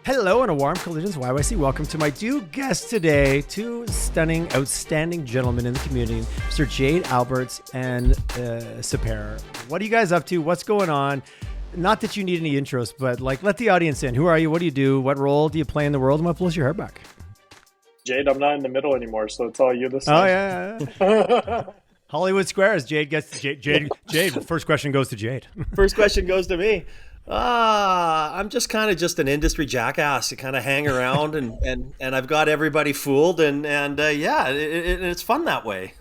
Hello and a warm Collisions YYC. Welcome to my two guests today, two stunning, outstanding gentlemen in the community, Mr. Jade Alberts and Sepehr. What are you guys up to? What's going on? Not that you need any intros, but like let the audience in. Who are you? What do you do? What role do you play in the world? And what blows your hair back? Jade, I'm not in the middle anymore, so it's all you this time. Oh, yeah. Hollywood Squares. Jade gets Jade. First question goes to Jade. First question goes to me. I'm just kind of just an industry jackass to kind of hang around and I've got everybody fooled and it's fun that way.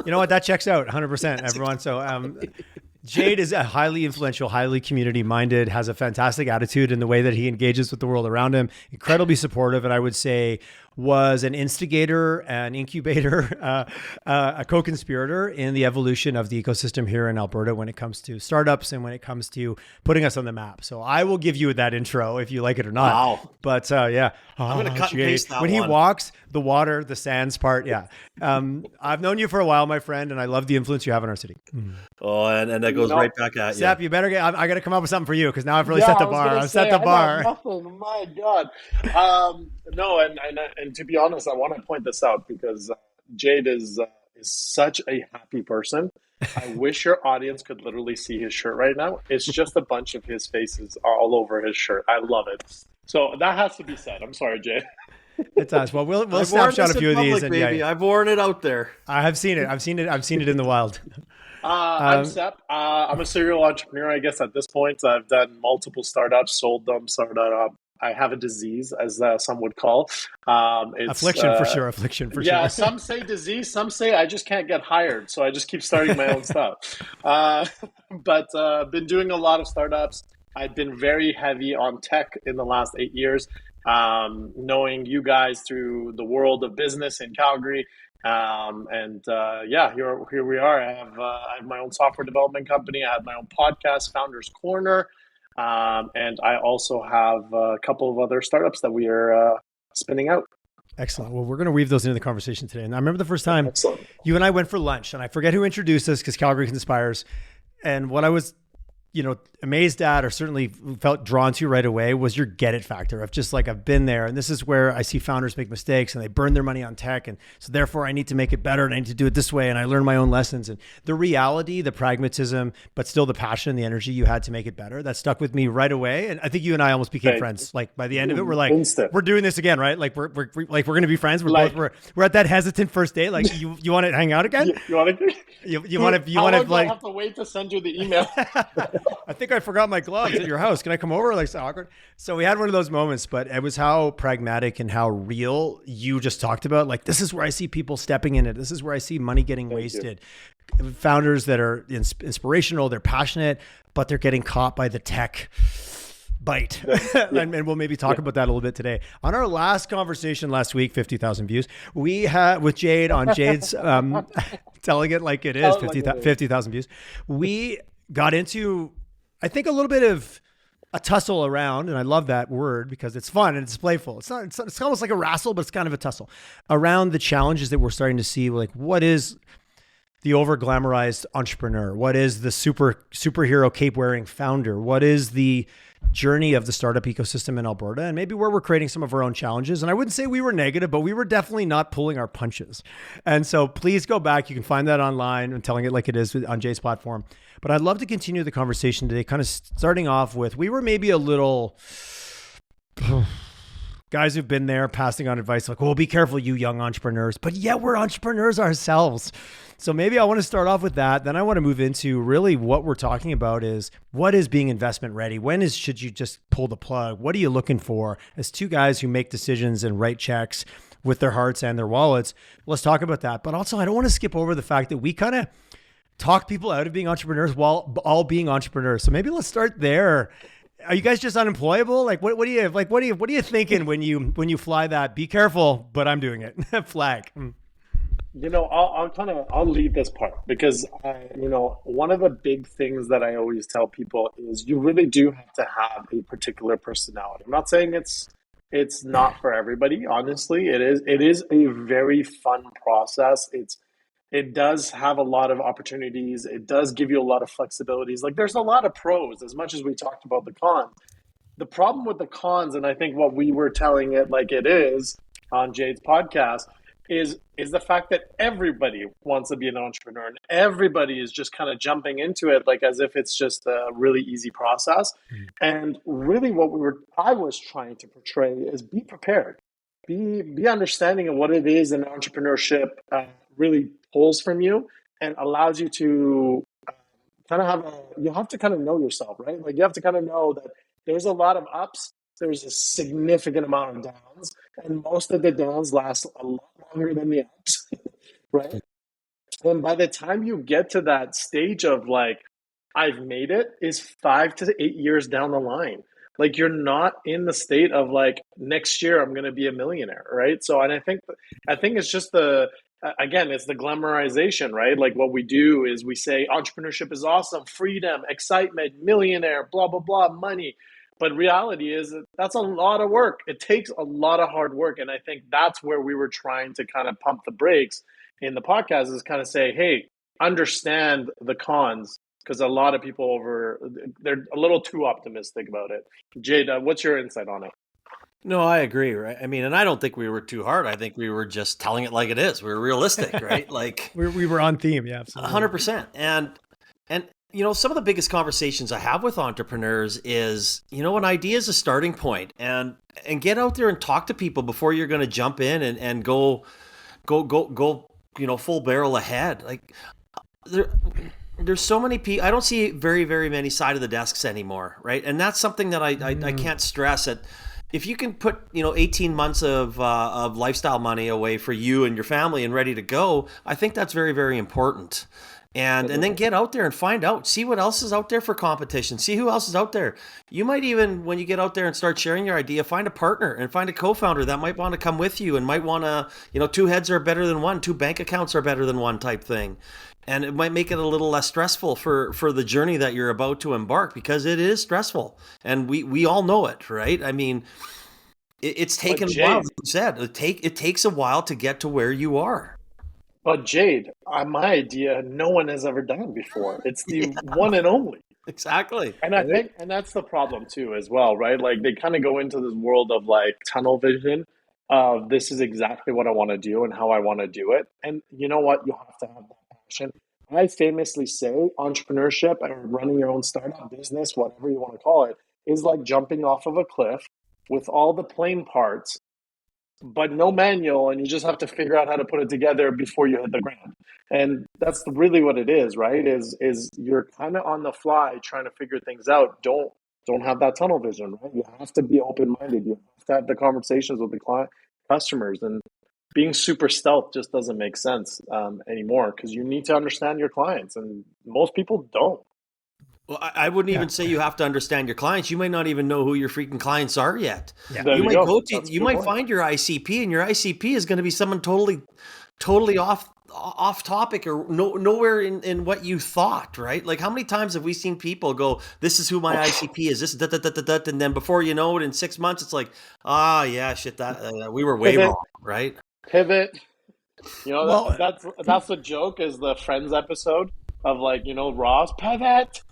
You know what? That checks out 100%, everyone. So Jade is a highly influential, highly community-minded, has a fantastic attitude in the way that he engages with the world around him, incredibly supportive, and I would say was an instigator, an incubator, a co-conspirator in the evolution of the ecosystem here in Alberta when it comes to startups and when it comes to putting us on the map. So I will give you that intro if you like it or not. Wow. But yeah. I'm going to cut and paste that when one. He walks, the water, the sands part, yeah. I've known you for a while, my friend, and I love the influence you have in our city. Oh, and that goes right back at you. Sep, you better get, I got to come up with something for you because now I've really set the bar. I've set the bar. Nothing, my God. No, and to be honest, I want to point this out because Jade is such a happy person. I wish your audience could literally see his shirt right now. It's just a bunch of his faces all over his shirt. I love it. So that has to be said. I'm sorry, Jade. It's us. Well, we'll snapshot a few of these. And baby. I've worn it out there. I have seen it. I've seen it in the wild. I'm Sep. I'm a serial entrepreneur, I guess, at this point. I've done multiple startups, sold them, started up. I have a disease, as some would call. Affliction for sure. Sure. Yeah, some say disease. Some say I just can't get hired. So I just keep starting my own stuff. But been doing a lot of startups. I've been very heavy on tech in the last 8 years. Knowing you guys through the world of business in Calgary. Here we are. I have my own software development company. I have my own podcast, Founders Corner. And I also have a couple of other startups that we are spinning out. Excellent. Well, we're going to weave those into the conversation today. And I remember the first time you and I went for lunch, and I forget who introduced us because Calgary Conspires. And what I was, amazed at or certainly felt drawn to right away was your get it factor of just like, I've been there. And this is where I see founders make mistakes and they burn their money on tech. And so therefore I need to make it better and I need to do it this way. And I learn my own lessons and the reality, the pragmatism, but still the passion, the energy you had to make it better. That stuck with me right away. And I think you and I almost became friends. Like by the end of it, we're like, we're doing this again, right? Like we're going to be friends. We're at that hesitant first date. Like you want to hang out again? You want to, like, I have to wait to send you the email. I think I forgot my gloves at your house. Can I come over? Like, so awkward. So we had one of those moments, but it was how pragmatic and how real you just talked about. Like, this is where I see people stepping in it. This is where I see money getting wasted. Founders that are inspirational, they're passionate, but they're getting caught by the tech bite. And we'll maybe talk about that a little bit today. On our last conversation last week, 50,000 views, we had with Jade on Jade's telling it like it is, 50,000 views. We got into, I think, a little bit of a tussle around, and I love that word because it's fun and it's playful. It's almost like a wrestle, but it's kind of a tussle around the challenges that we're starting to see. Like, what is the over glamorized entrepreneur? What is the superhero cape wearing founder? What is the journey of the startup ecosystem in Alberta, and maybe where we're creating some of our own challenges? And I wouldn't say we were negative, but we were definitely not pulling our punches. And so please go back. You can find that online and telling it like it is on Jay's platform. But I'd love to continue the conversation today, kind of starting off with, we were maybe a little guys who've been there passing on advice like, well, be careful, you young entrepreneurs. But yeah, we're entrepreneurs ourselves. So maybe I want to start off with that. Then I want to move into really what we're talking about is, what is being investment ready? Should you just pull the plug? What are you looking for? As two guys who make decisions and write checks with their hearts and their wallets, let's talk about that. But also, I don't want to skip over the fact that we kind of talk people out of being entrepreneurs while all being entrepreneurs. So maybe let's start there. Are you guys just unemployable? Like, what are you thinking when you fly that? Be careful, but I'm doing it. Flag. I'll lead this part because one of the big things that I always tell people is you really do have to have a particular personality. I'm not saying it's not for everybody. Honestly, it is a very fun process. It does have a lot of opportunities. It does give you a lot of flexibilities. Like, there's a lot of pros as much as we talked about the cons. the problem with the cons, and I think what we were telling it like it is on Jade's podcast, is the fact that everybody wants to be an entrepreneur and everybody is just kind of jumping into it like as if it's just a really easy process. And really what I was trying to portray is be prepared. Be understanding of what it is in entrepreneurship really pulls from you and allows you to kind of you have to kind of know yourself, right? Like you have to kind of know that there's a lot of ups, there's a significant amount of downs, and most of the downs last a lot longer than the ups, right? And by the time you get to that stage of like, I've made it, is 5 to 8 years down the line. Like you're not in the state of like next year I'm going to be a millionaire, right? So, and I think it's just it's the glamorization, right? Like what we do is we say entrepreneurship is awesome, freedom, excitement, millionaire, blah blah blah, money. But reality is that's a lot of work. It takes a lot of hard work, and I think that's where we were trying to kind of pump the brakes in the podcast is kind of say, hey, understand the cons. Because a lot of people they're a little too optimistic about it. Jade, what's your insight on it? No, I agree, right? I mean, and I don't think we were too hard. I think we were just telling it like it is. We were realistic, right? Like we were on theme, yeah, absolutely. 100%. And some of the biggest conversations I have with entrepreneurs is, an idea is a starting point, and get out there and talk to people before you're going to jump in and go, full barrel ahead. Like there's so many people. I don't see very, very many side of the desks anymore, right? And that's something that I can't stress. That if you can put 18 months of lifestyle money away for you and your family and ready to go, I think that's very, very important. And then get out there and find out, see what else is out there for competition, see who else is out there. You might even, when you get out there and start sharing your idea, find a partner and find a co-founder that might want to come with you and might want to, 2 heads are better than one, 2 bank accounts are better than one type thing. And it might make it a little less stressful for the journey that you're about to embark, because it is stressful. And we all know it, right? I mean, it's taken a while. Like you said, it takes a while to get to where you are. But Jade, my idea, no one has ever done before. It's the one and only. Exactly. And I think, and that's the problem too, as well, right? Like they kind of go into this world of like tunnel vision of this is exactly what I want to do and how I want to do it. And you know what? You have to have that passion. I famously say entrepreneurship or running your own startup business, whatever you want to call it, is like jumping off of a cliff with all the plane parts, but no manual, and you just have to figure out how to put it together before you hit the ground. And that's really what it is, right? Is you're kind of on the fly trying to figure things out. Don't have that tunnel vision, right? You have to be open-minded. You have to have the conversations with the customers, and being super stealth just doesn't make sense anymore, because you need to understand your clients, and most people don't. Well, I wouldn't even say you have to understand your clients. You might not even know who your freaking clients are yet. Yeah. You might find your ICP, and your ICP is going to be someone totally off topic or nowhere in what you thought, right? Like how many times have we seen people go, this is who my ICP is, this and then before you know it, in 6 months, it's like, that we were way wrong, right? Pivot. That's the joke, is the Friends episode of like, Ross, pivot.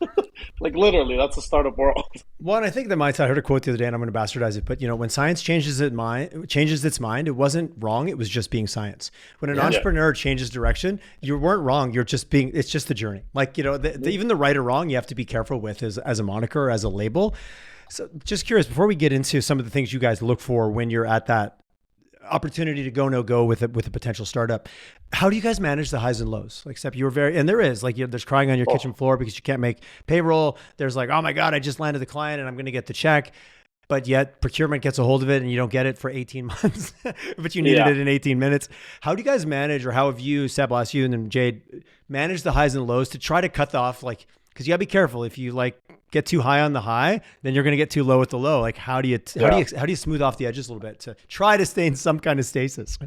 Like literally, that's the startup world. Well, and I think that I heard a quote the other day, and I'm going to bastardize it, but when science changes its mind, it wasn't wrong. It was just being science. When an entrepreneur changes direction, you weren't wrong. You're just it's just the journey. Like, even the right or wrong, you have to be careful with as a moniker or as a label. So just curious, before we get into some of the things you guys look for when you're at that opportunity to go no go with a potential startup, how do you guys manage the highs and lows? Like, Sep, you were and there is like, there's crying on your kitchen floor because you can't make payroll. There's like, oh my God, I just landed the client and I'm going to get the check, but yet procurement gets a hold of it and you don't get it for 18 months, but you needed it in 18 minutes. How do you guys manage, or how have you, Sep, I'll ask you, and then Jade, manage the highs and lows to try to cut off, like, because you gotta be careful. If you like get too high on the high, then you're gonna get too low at the low. Like, how do you smooth off the edges a little bit to try to stay in some kind of stasis?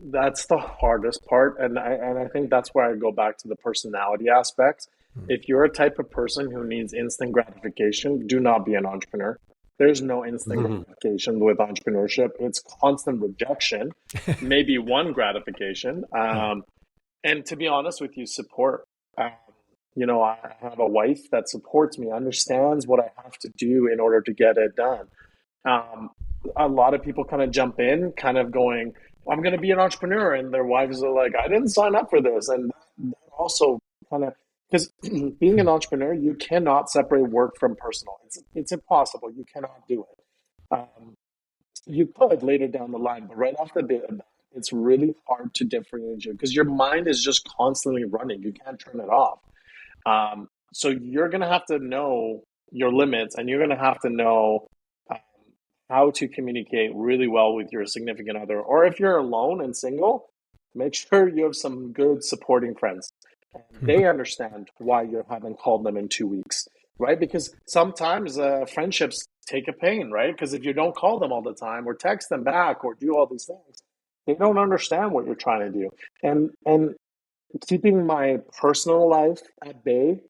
That's the hardest part, and I think that's where I go back to the personality aspect. If you're a type of person who needs instant gratification, do not be an entrepreneur. There's no instant gratification with entrepreneurship. It's constant rejection, maybe one gratification, and to be honest with you, support. I have a wife that supports me, understands what I have to do in order to get it done. Um, a lot of people kind of jump in, kind of going, I'm going to be an entrepreneur. And their wives are like, I didn't sign up for this. And that also kind of, because being an entrepreneur, you cannot separate work from personal. It's impossible. You cannot do it. You could later down the line, but right off the bat, it's really hard to differentiate because your mind is just constantly running. You can't turn it off. So you're going to have to know your limits, and you're going to have to know um, how to communicate really well with your significant other. Or if you're alone and single, make sure you have some good supporting friends. And they understand why you haven't called them in 2 weeks, right? Because sometimes friendships take a pain, right? Because if you don't call them all the time or text them back or do all these things, they don't understand what you're trying to do. And keeping my personal life at bay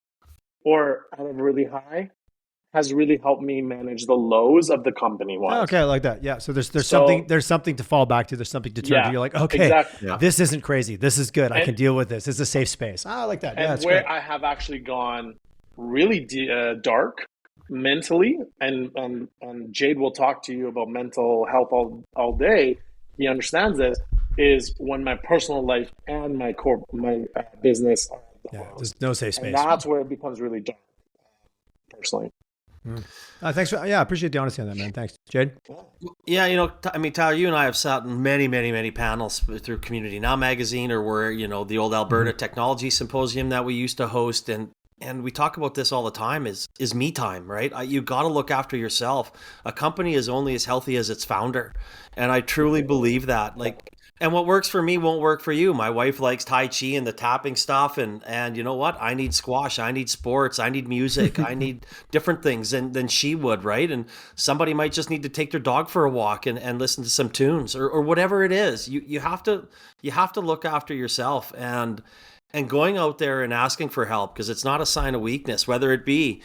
or at a really high has really helped me manage the lows of the company wise. Okay, I like that. Yeah. So there's something to fall back to. There's something to turn to. You're like, okay, exactly. This isn't crazy. This is good. I can deal with this. It's a safe space. I like that. And where I have actually gone really dark mentally, and Jade will talk to you about mental health all day. He understands this, is when my personal life and my business are there's no safe space. And that's where it becomes really dark, personally. Thanks I appreciate the honesty on that, man. Thanks, Jade. Yeah, Tyler, you and I have sat in many, many, many panels through Community Now magazine, or where, the old Alberta Technology Symposium that we used to host, and we talk about this all the time, is me time, right? You got to look after yourself. A company is only as healthy as its founder. And I truly believe that. And what works for me won't work for you. My wife likes Tai Chi and the tapping stuff. And you know what? I need squash. I need sports. I need music. I need different things than she would, right? And somebody might just need to take their dog for a walk and listen to some tunes or whatever it is. You have to look after yourself, and going out there and asking for help, because it's not a sign of weakness, whether it be,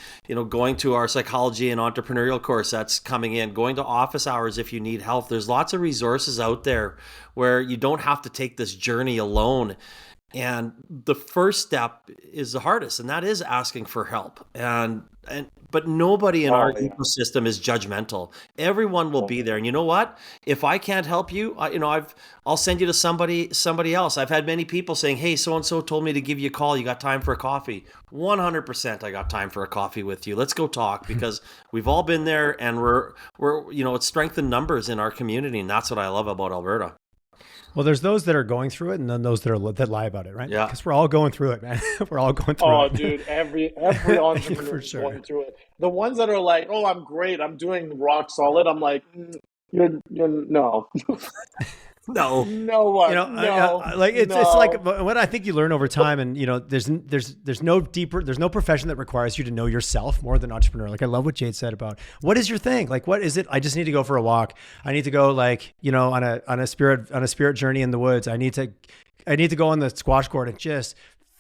going to our psychology and entrepreneurial course that's coming in, going to office hours if you need help. There's lots of resources out there where you don't have to take this journey alone. And the first step is the hardest, and that is asking for help. But nobody in our ecosystem is judgmental. Everyone will be there. And you know what? If I can't help you, I'll send you to somebody else. I've had many people saying, "Hey, so and so told me to give you a call. You got time for a coffee?" 100%, I got time for a coffee with you. Let's go talk, because we've all been there, and we're it's strength in numbers in our community, and that's what I love about Alberta. Well, there's those that are going through it, and then those that lie about it, right? Yeah. Because we're all going through it, man. We're all going through it. Oh, dude, every entrepreneur is going through it. The ones that are like, "Oh, I'm great. I'm doing rock solid." I'm like, you're no. No one. It's like what I think you learn over time, and there's no profession that requires you to know yourself more than entrepreneur. Like, I love what Jade said about what is your thing. Like, what is it? I just need to go for a walk. I need to go on a spirit journey in the woods. I need to go on the squash court and just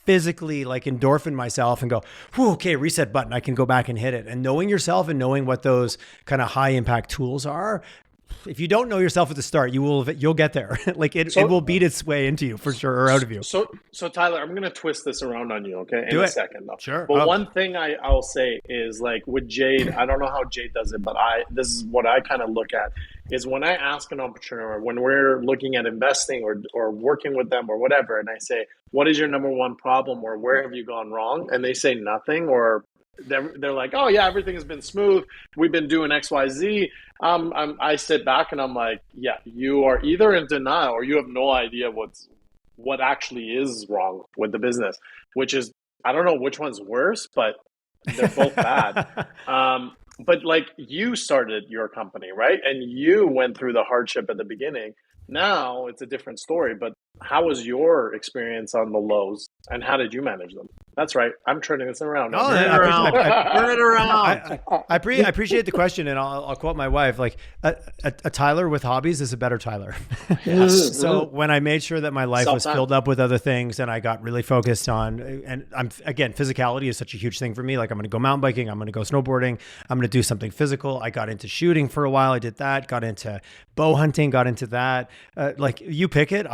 physically endorphin myself and go, whew, okay, reset button. I can go back and hit it. And knowing yourself and knowing what those kind of high impact tools are. If you don't know yourself at the start, you'll get there. It will beat its way into you for sure, or out of you. So Tyler, I'm going to twist this around on you, okay? In a second, though. Sure. But one thing I'll say is, with Jade, I don't know how Jade does it, but this is what I kind of look at, is when I ask an entrepreneur, when we're looking at investing or working with them or whatever, and I say, what is your number one problem, or where have you gone wrong? And they say nothing, or they're like, "Oh yeah, everything has been smooth. We've been doing X, Y, Z." I sit back and I'm like, "Yeah, you are either in denial or you have no idea what actually is wrong with the business." Which is, I don't know which one's worse, but they're both bad. But you started your company, right? And you went through the hardship at the beginning. Now it's a different story, but how was your experience on the lows, and how did you manage them? That's right. I'm turning this around. Turn it around. I appreciate the question, and I'll quote my wife, a Tyler with hobbies is a better Tyler. Yes. So when I made sure that my life was filled up with other things, and I got really focused on, and physicality is such a huge thing for me. I'm going to go mountain biking. I'm going to go snowboarding. I'm going to do something physical. I got into shooting for a while. I did that. Got into bow hunting. Got into that. You pick it.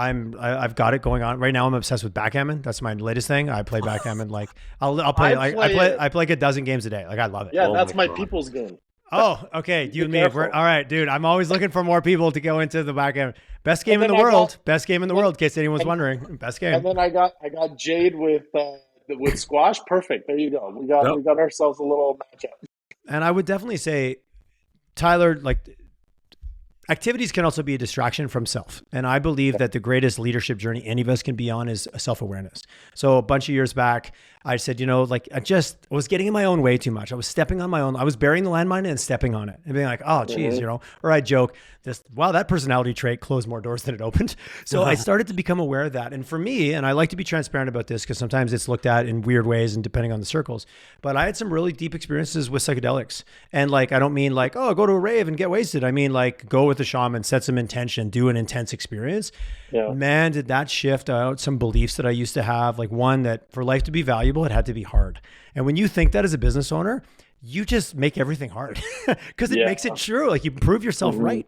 I've got it going on right now. I'm obsessed with backgammon. That's my latest thing. I play backgammon and like I'll play I play like a dozen games a day. Like I love it. Yeah, Oh that's my my God. people's game. Oh, okay. You and me. We're, all right, dude. I'm always looking for more people to go into the back end. Best game in the world. Best game in the world. In case anyone's wondering. Best game. And then I got Jade with squash. Perfect. There you go. We got ourselves a little matchup. And I would definitely say, Tyler, like activities can also be a distraction from self. And I believe that the greatest leadership journey any of us can be on is self-awareness. So a bunch of years back, I said, like I was getting in my own way too much. I was stepping on my own. I was burying the landmine and stepping on it and being like, oh, geez, or I joke wow, that personality trait closed more doors than it opened. So I started to become aware of that. And for me, and I like to be transparent about this because sometimes it's looked at in weird ways and depending on the circles, but I had some really deep experiences with psychedelics. And like, I don't mean like, oh, go to a rave and get wasted. I mean like go with the shaman, set some intention, do an intense experience. Yeah. Man, did that shift out some beliefs that I used to have. Like one, that for life to be valuable, it had to be hard. And when you think that as a business owner, you just make everything hard because it makes it true. Like you prove yourself right.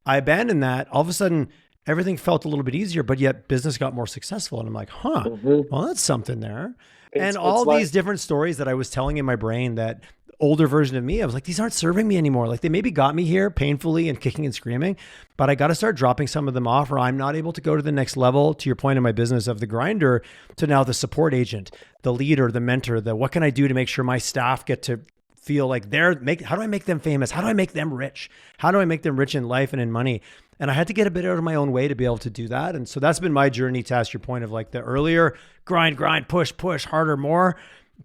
I abandoned that. All of a sudden, everything felt a little bit easier, but yet business got more successful. And I'm like, well, that's something there. And all these different stories that I was telling in my brain, that older version of me, I was like, these aren't serving me anymore. Like they maybe got me here painfully and kicking and screaming, but I got to start dropping some of them off, or I'm not able to go to the next level, to your point in my business, of the grinder to now the support agent, the leader, the mentor, what can I do to make sure my staff get to feel like how do I make them famous? How do I make them rich? How do I make them rich in life and in money? And I had to get a bit out of my own way to be able to do that. And so that's been my journey, to ask your point of like the earlier grind, push, harder, more,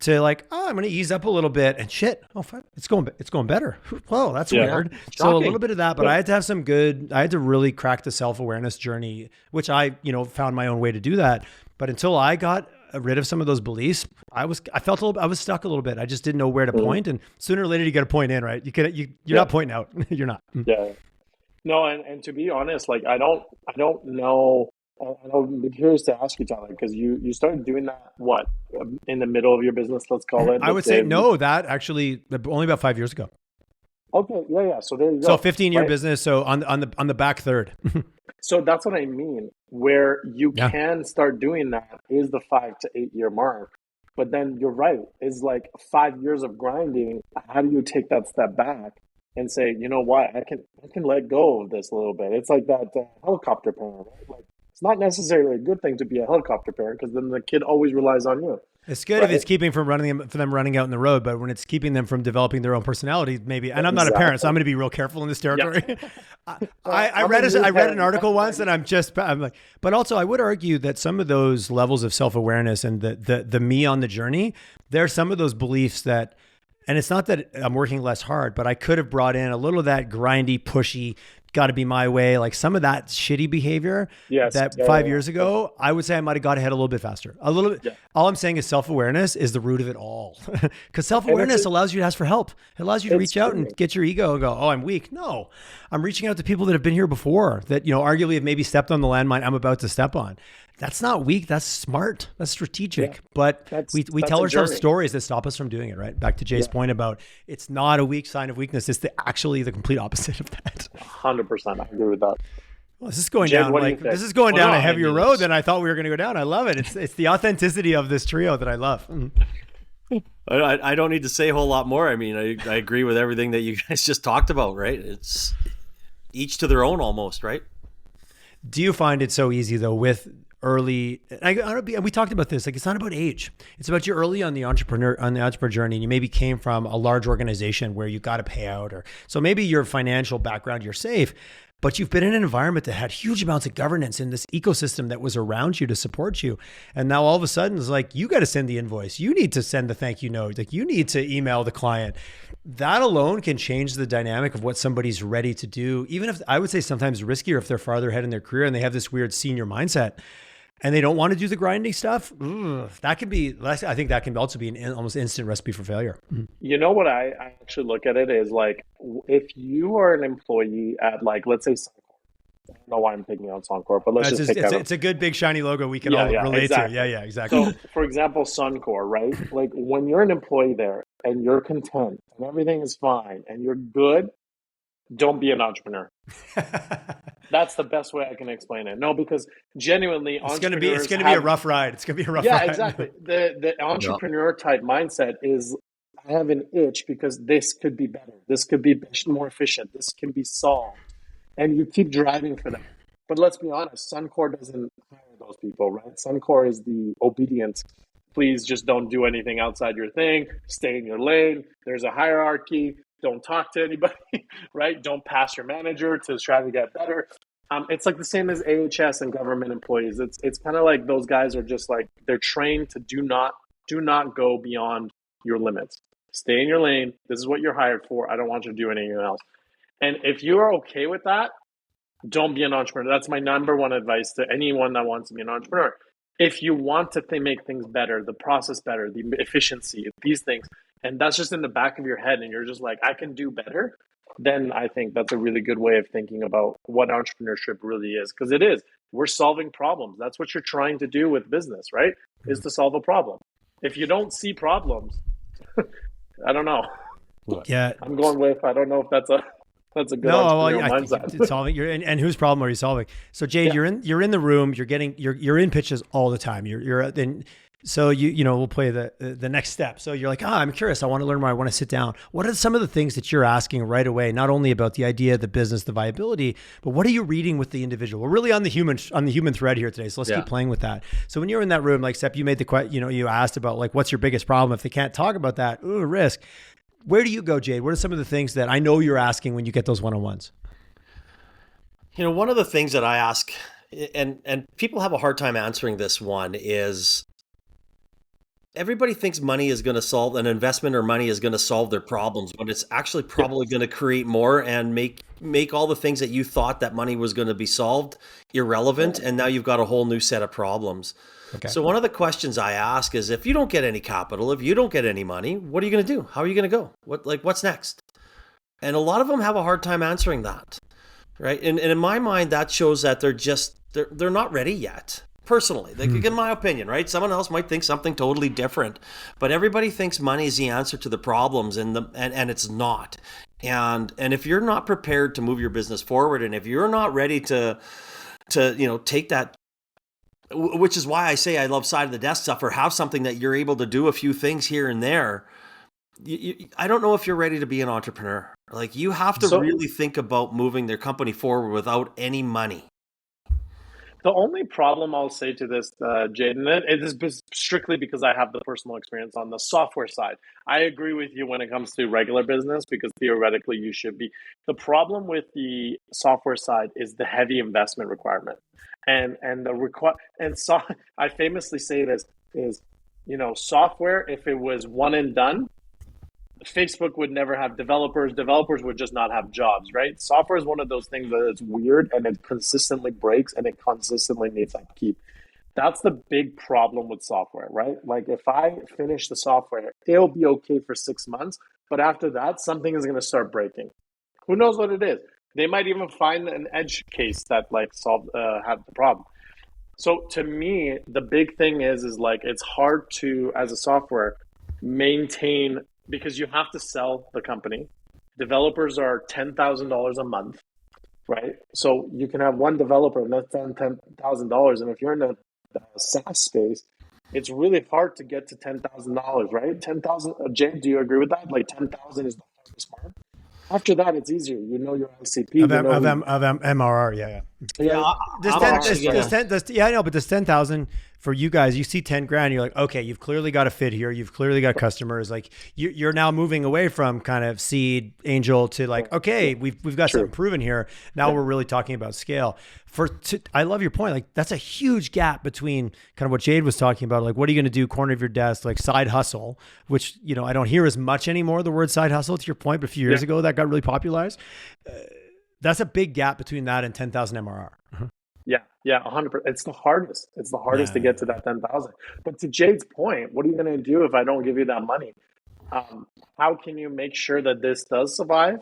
to like, oh, I'm going to ease up a little bit and shit. Oh, fuck, it's going better. Whoa, that's weird. Shocking. So a little bit of that, but I had to have I had to really crack the self-awareness journey, which I, found my own way to do that. But until I got rid of some of those beliefs, I was stuck a little bit. I just didn't know where to point. And sooner or later you got to point in, right? You're not pointing out. You're not. Yeah. No. And to be honest, like, I don't know. I'm curious to ask you, Tyler, because you started doing that, in the middle of your business, let's call it. I would say no, that actually only about 5 years ago. Okay. Yeah. So there you go. So 15-year business. So on the back third. So that's what I mean. Where you can start doing that is the 5 to 8 year mark. But then you're right. It's like 5 years of grinding. How do you take that step back and say, you know what, I can let go of this a little bit? It's like that helicopter parent, right? Like, it's not necessarily a good thing to be a helicopter parent, because then the kid always relies on you. It's good if it's keeping from them running out in the road, but when it's keeping them from developing their own personality, maybe. And I'm not a parent, so I'm going to be real careful in this territory. Yeah. I read an article once, and I'm like, but also I would argue that some of those levels of self-awareness and the me on the journey, there are some of those beliefs that, and it's not that I'm working less hard, but I could have brought in a little of that grindy, pushy, got to be my way, like some of that shitty behavior that 5 years ago, I would say I might have got ahead a little bit faster. A little bit. Yeah. All I'm saying is self-awareness is the root of it all. Because self-awareness allows you to ask for help. It allows you to reach out and get your ego and go, oh, I'm weak. No, I'm reaching out to people that have been here before, that, arguably have maybe stepped on the landmine I'm about to step on. That's not weak. That's smart. That's strategic. Yeah. But we tell ourselves stories that stop us from doing it, right? Back to Jay's point about it's not a weak sign of weakness. It's actually the complete opposite of that. 100%. I agree with that. Well, this is going down a heavier road than I thought we were going to go down. I love it. It's the authenticity of this trio that I love. I don't need to say a whole lot more. I mean, I agree with everything that you guys just talked about, right? It's each to their own almost, right? Do you find it so easy though with early, we talked about this, like it's not about age. It's about you early on the entrepreneur journey, and you maybe came from a large organization where you got to pay out, or so maybe your financial background, you're safe, but you've been in an environment that had huge amounts of governance in this ecosystem that was around you to support you. And now all of a sudden it's like, you got to send the invoice. You need to send the thank you note. Like you need to email the client. That alone can change the dynamic of what somebody's ready to do. Even if, I would say sometimes riskier if they're farther ahead in their career and they have this weird senior mindset and they don't want to do the grinding stuff. I think that can also be an almost instant recipe for failure. You know what I actually look at it is like, if you are an employee at, like, let's say Suncor. I don't know why I'm picking on Suncor, but it's a good big shiny logo we can all relate to. Yeah, exactly. So for example, Suncor, right? Like when you're an employee there and you're content and everything is fine and you're good, don't be an entrepreneur. That's the best way I can explain it. No, because genuinely, it's going to be a rough ride. It's going to be a rough ride. Yeah, exactly. The entrepreneur type mindset is, I have an itch because this could be better. This could be more efficient. This can be solved. And you keep driving for that. But let's be honest, Suncor doesn't hire those people, right? Suncor is the obedient. Please just don't do anything outside your thing. Stay in your lane. There's a hierarchy. Don't talk to anybody, right? Don't pass your manager to try to get better. It's like the same as AHS and government employees. It's kind of like those guys are just like, they're trained to do not go beyond your limits. Stay in your lane. This is what you're hired for. I don't want you to do anything else. And if you are okay with that, don't be an entrepreneur. That's my number one advice to anyone that wants to be an entrepreneur. If you want to make things better, the process better, the efficiency, these things, and that's just in the back of your head and you're just like, I can do better, then I think that's a really good way of thinking about what entrepreneurship really is. Because it is. We're solving problems. That's what you're trying to do with business, right? Is to solve a problem. If you don't see problems, I don't know. Yeah. I'm going with, I don't know if that's a good mindset. It's solving and whose problem are you solving? So Jade, you're in the room, you're in pitches all the time. So we'll play the next step. So you're like, I'm curious. I want to learn more. I want to sit down. What are some of the things that you're asking right away? Not only about the idea, the business, the viability, but what are you reading with the individual? We're really on the human thread here today. So let's keep playing with that. So when you're in that room, like Sep, you made you asked about like, what's your biggest problem? If they can't talk about that, risk. Where do you go, Jade? What are some of the things that I know you're asking when you get those one-on-ones? One of the things that I ask, and people have a hard time answering this one, is everybody thinks money is going to solve an investment or money is going to solve their problems, but it's actually probably going to create more and make all the things that you thought that money was going to be solved irrelevant. And now you've got a whole new set of problems. Okay. So one of the questions I ask is, if you don't get any capital, if you don't get any money, what are you going to do? How are you going to go? What's next? And a lot of them have a hard time answering that, right? And in my mind, that shows that they're not ready yet. Personally, in my opinion, right? Someone else might think something totally different, but everybody thinks money is the answer to the problems, and it's not. And if you're not prepared to move your business forward, and if you're not ready to take that, which is why I say I love side of the desk stuff, or have something that you're able to do a few things here and there. I don't know if you're ready to be an entrepreneur. Like, you have to really think about moving their company forward without any money. The only problem I'll say to this, Jade, and it is strictly because I have the personal experience on the software side. I agree with you when it comes to regular business, because theoretically you should be. The problem with the software side is the heavy investment requirement, and I famously say this is, software, if it was one and done, Facebook would never have developers. Developers would just not have jobs, right? Software is one of those things that it's weird and it consistently breaks and it consistently needs upkeep. That's the big problem with software, right? Like, if I finish the software, it'll be okay for 6 months, but after that, something is going to start breaking. Who knows what it is? They might even find an edge case that had the problem. So to me, the big thing is like, it's hard to, as a software, maintain, because you have to sell the company. Developers are $10,000 a month, right? So you can have one developer and that's $10,000. And if you're in a SaaS space, it's really hard to get to $10,000, right? 10,000. Jay, do you agree with that? Like, 10,000 is the hardest part. After that, it's easier. You know your ICP. Of MRR, yeah. I know, but this 10,000 for you guys, you see 10 grand, you're like, okay, you've clearly got a fit here. You've clearly got customers. Like, you're now moving away from kind of seed angel to like, okay, we've got something proven here. Now we're really talking about scale. I love your point. Like, that's a huge gap between kind of what Jade was talking about. Like, what are you going to do? Corner of your desk, like side hustle, which, I don't hear as much anymore, the word side hustle, to your point, but a few years ago that got really popularized. That's a big gap between that and 10,000 MRR. Yeah, 100%. It's the hardest. It's the hardest to get to that 10,000. But to Jade's point, what are you going to do if I don't give you that money? How can you make sure that this does survive?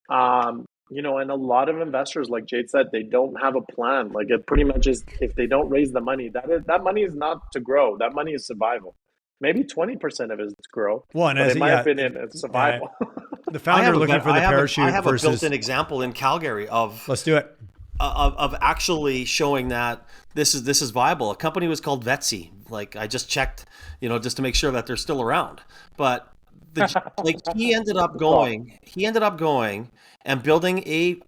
And a lot of investors, like Jade said, they don't have a plan. Like, it pretty much is, if they don't raise the money, that money is not to grow. That money is survival. Maybe 20% of it is to grow. Well, and in my opinion, it's survival. The founder looking for the parachute I have a versus. built-in example in Calgary of Let's do it. actually showing that this is viable. A company was called Vetsy. Like I just checked, just to make sure that they're still around. But he ended up going and building a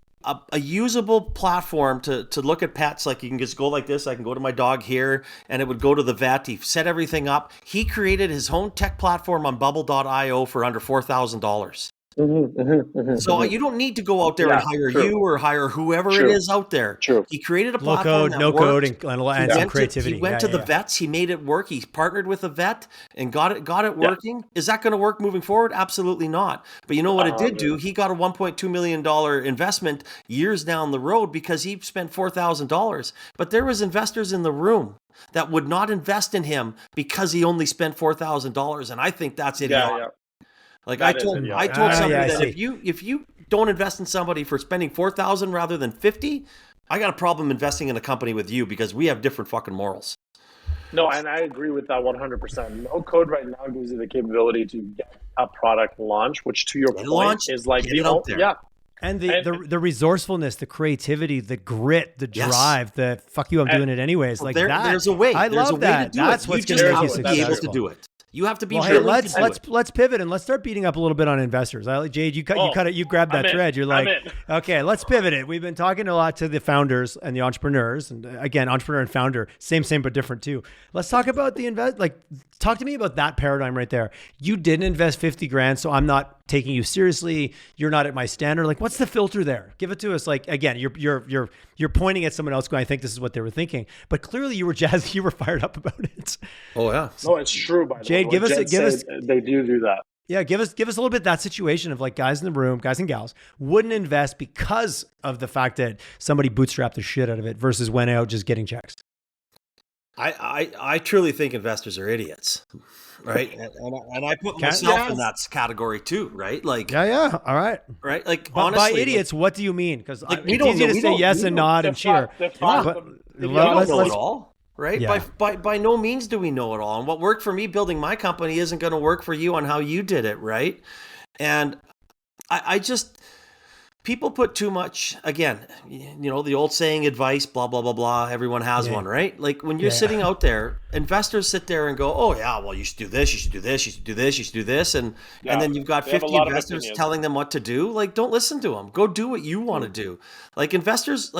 usable platform to look at pets. Like you can just go like this. I can go to my dog here and it would go to the vet. He set everything up. He created his own tech platform on bubble.io for under $4,000. So you don't need to go out there and hire you or hire whoever it is out there. True. He created a Low platform code, that no worked. code, and some creativity. He went to the vets. He made it work. He partnered with a vet and got it working. Is that going to work moving forward? Absolutely not. But you know what it did do? He got a $1.2 million investment years down the road because he spent $4,000. But there was investors in the room that would not invest in him because he only spent $4,000. And I think that's idiotic. Yeah. Like I told somebody that if you don't invest in somebody for spending $4,000 rather than $50,000, I got a problem investing in a company with you because we have different fucking morals. No, and I agree with that 100%. No code right now gives you the capability to get a product launch, which to your point is like And the resourcefulness, the creativity, the grit, the drive, the fuck you, I'm doing it anyways. Like that. There's a way. I love that. That's what's going to make you successful. Be able to do it. You have to be. Well, let's pivot and let's start beating up a little bit on investors. Jade, you grabbed that thread. You're like, okay, let's pivot it. We've been talking a lot to the founders and the entrepreneurs, and again, entrepreneur and founder, same but different too. Let's talk about talk to me about that paradigm right there. You didn't invest 50 grand, so I'm not taking you seriously. You're not at my standard. Like, what's the filter there? Give it to us. Like, again, you're pointing at someone else going, I think this is what they were thinking, but clearly you were jazzed. You were fired up about it. Oh yeah. No, it's true. By the way, Jade, give us. They do that. Yeah, give us a little bit that situation of like guys in the room, guys and gals wouldn't invest because of the fact that somebody bootstrapped the shit out of it versus went out just getting checks. I truly think investors are idiots, right? And I put myself in that category too, right? Like all right, right. Like honestly, by idiots, what do you mean? Because it's easy to say yes and nod and cheer. We don't know it all. Right? Yeah. By no means do we know it all. And what worked for me building my company isn't going to work for you on how you did it, right? And I just, people put too much, again, the old saying, advice, blah, blah, blah, blah. Everyone has one, right? Like when you're sitting out there, investors sit there and go, oh yeah, well, you should do this, you should do this, you should do this, you should do this. And then you've got 50 investors telling them what to do. Like, don't listen to them. Go do what you want to do. Like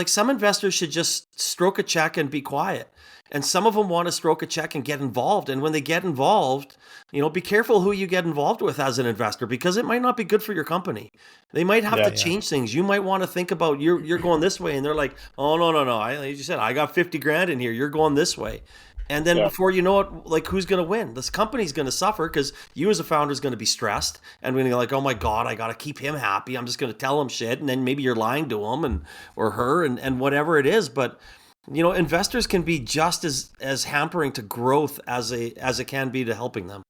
some investors should just stroke a check and be quiet. And some of them want to stroke a check and get involved. And when they get involved, be careful who you get involved with as an investor, because it might not be good for your company. They might have to change things. You might want to think about you're going this way. And they're like, oh, no. As you said, I got 50 grand in here. You're going this way. And then before you know it, like, who's going to win? This company's going to suffer because you as a founder is going to be stressed and going to be like, oh my God, I got to keep him happy. I'm just going to tell him shit. And then maybe you're lying to him or her and whatever it is. But investors can be just as hampering to growth as it can be to helping them.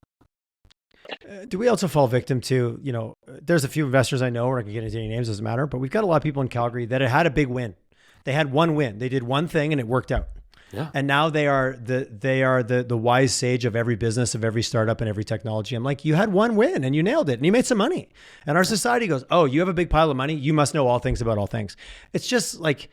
Do we also fall victim to, there's a few investors I know, we're not going to get into any names, doesn't matter, but we've got a lot of people in Calgary that had a big win. They had one win. They did one thing and it worked out. Yeah. And now they are the wise sage of every business, of every startup and every technology. I'm like, you had one win and you nailed it and you made some money. And our society goes, oh, you have a big pile of money. You must know all things about all things. It's just like,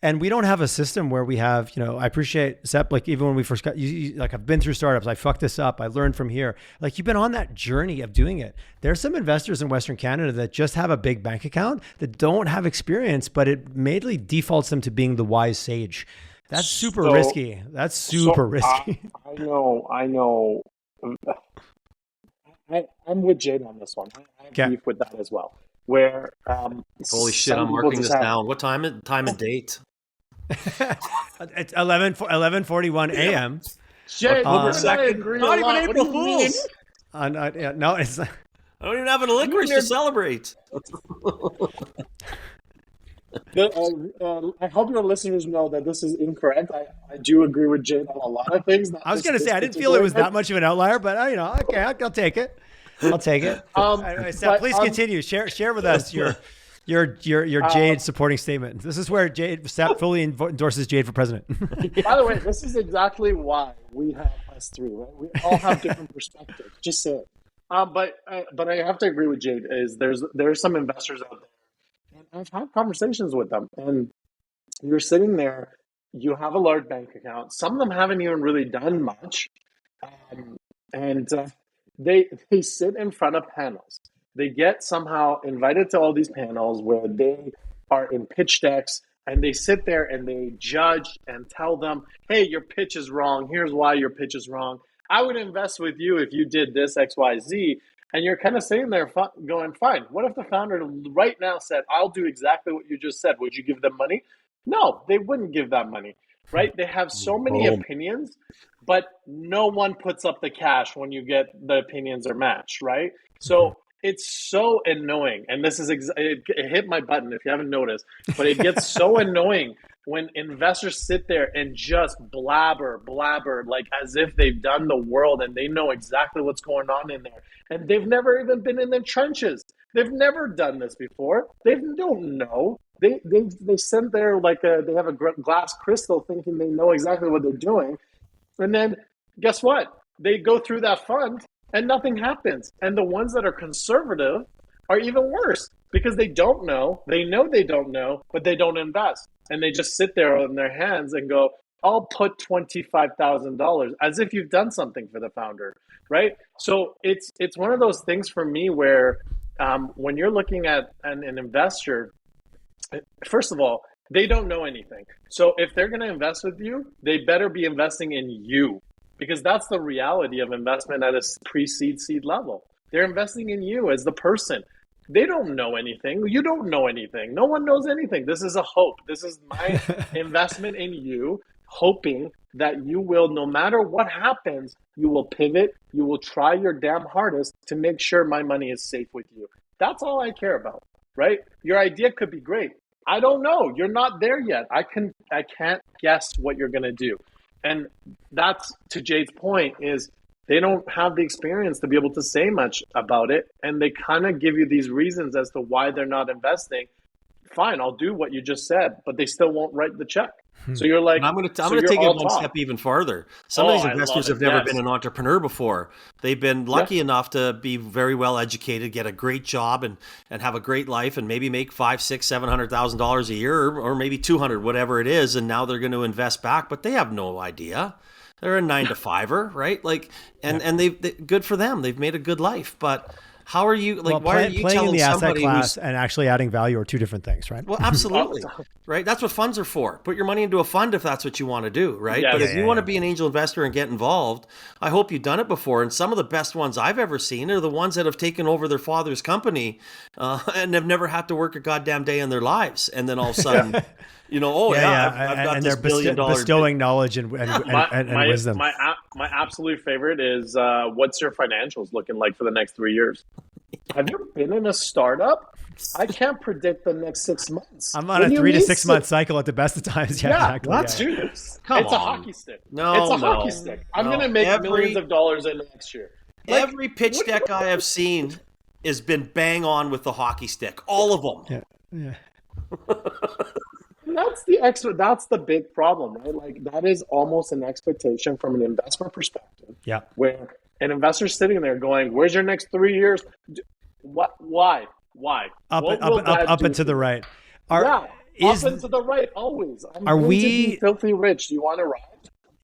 and we don't have a system where we have, I appreciate Sep, like even when we first got, like I've been through startups, I fucked this up, I learned from here. Like you've been on that journey of doing it. There's some investors in Western Canada that just have a big bank account that don't have experience, but it mainly defaults them to being the wise sage. That's super risky. That's super risky. I know. I'm with Jade on this one. I have beef with that as well. Where holy shit, I'm marking this down. What time and date? It's 11:41 a.m. Jade, not even April Fools. No, it's not. I don't even have a licorice to celebrate. I hope your listeners know that this is incorrect. I do agree with Jade on a lot of things. I was going to say I didn't feel it was that much of an outlier, but okay, I'll take it. I'll take it. Anyway, Seth, please continue. Share with us your Jade supporting statement. This is where Seth fully endorses Jade for president. By the way, this is exactly why we have us three. Right? We all have different perspectives. Just say it. But I have to agree with Jade. Is there's some investors out there, and I've had conversations with them, and you're sitting there, you have a large bank account. Some of them haven't even really done much, um, and they sit in front of panels. They get somehow invited to all these panels where they are in pitch decks, and they sit there and they judge and tell them, "Hey, your pitch is wrong. Here's why your pitch is wrong. I would invest with you if you did this X, Y, Z." And you're kind of sitting there going, "Fine. What if the founder right now said, 'I'll do exactly what you just said'? Would you give them money?" No, they wouldn't give that money, right? They have so many opinions, but no one puts up the cash when you get the opinions are matched, right? So it's so annoying. And this is, it hit my button if you haven't noticed, but it gets so annoying when investors sit there and just blabber, like as if they've done the world and they know exactly what's going on in there. And they've never even been in the trenches. They've never done this before. They don't know. They sit there like they have a glass crystal thinking they know exactly what they're doing. And then guess what? They go through that fund and nothing happens. And the ones that are conservative are even worse because they don't know. They know they don't know, but they don't invest. And they just sit there on their hands and go, "I'll put $25,000 as if you've done something for the founder, right?" So it's one of those things for me where when you're looking at an investor, first of all, they don't know anything. So if they're going to invest with you, they better be investing in you because that's the reality of investment at a pre-seed seed level. They're investing in you as the person. They don't know anything. You don't know anything. No one knows anything. This is a hope. This is my investment in you, hoping that you will, no matter what happens, you will pivot. You will try your damn hardest to make sure my money is safe with you. That's all I care about, right? Your idea could be great. I don't know. You're not there yet. I can't guess what you're going to do. And that's, to Jade's point, is they don't have the experience to be able to say much about it. And they kind of give you these reasons as to why they're not investing. Fine, I'll do what you just said, but they still won't write the check. So you're like, I'm going to take it one step even farther. Some of these investors have never been an entrepreneur before. They've been lucky enough to be very well educated, get a great job, and have a great life, and maybe make $500,000, $600,000, $700,000 a year, or maybe 200, whatever it is. And now they're going to invest back, but they have no idea. They're a 9-to-5er, right? Like, and they good for them. They've made a good life, but. How are you like? Why are you playing telling in the asset somebody class and actually adding value are two different things, right? Well, absolutely, right? That's what funds are for. Put your money into a fund if that's what you want to do, right? But if you want to be an angel investor and get involved, I hope you've done it before. And some of the best ones I've ever seen are the ones that have taken over their father's company and have never had to work a goddamn day in their lives. And then all of a sudden, I've got and this they're $1 billion bestowing knowledge and wisdom. My absolute favorite is what's your financials looking like for the next 3 years? Have you been in a startup? I can't predict the next 6 months. I'm on a 3 to 6 month cycle at the best of times. Yeah, exactly. Dude, it's a hockey stick. No, it's a hockey stick. I'm going to make millions of dollars in the next year. Every pitch deck I have seen has been bang on with the hockey stick. All of them. Yeah. That's the big problem, right? Like that is almost an expectation from an investment perspective. Yeah. Where an investor's sitting there going, "Where's your next 3 years? What? Why? Up and to the right. Up and to the right always. I'm going to be filthy rich. Do you want to ride?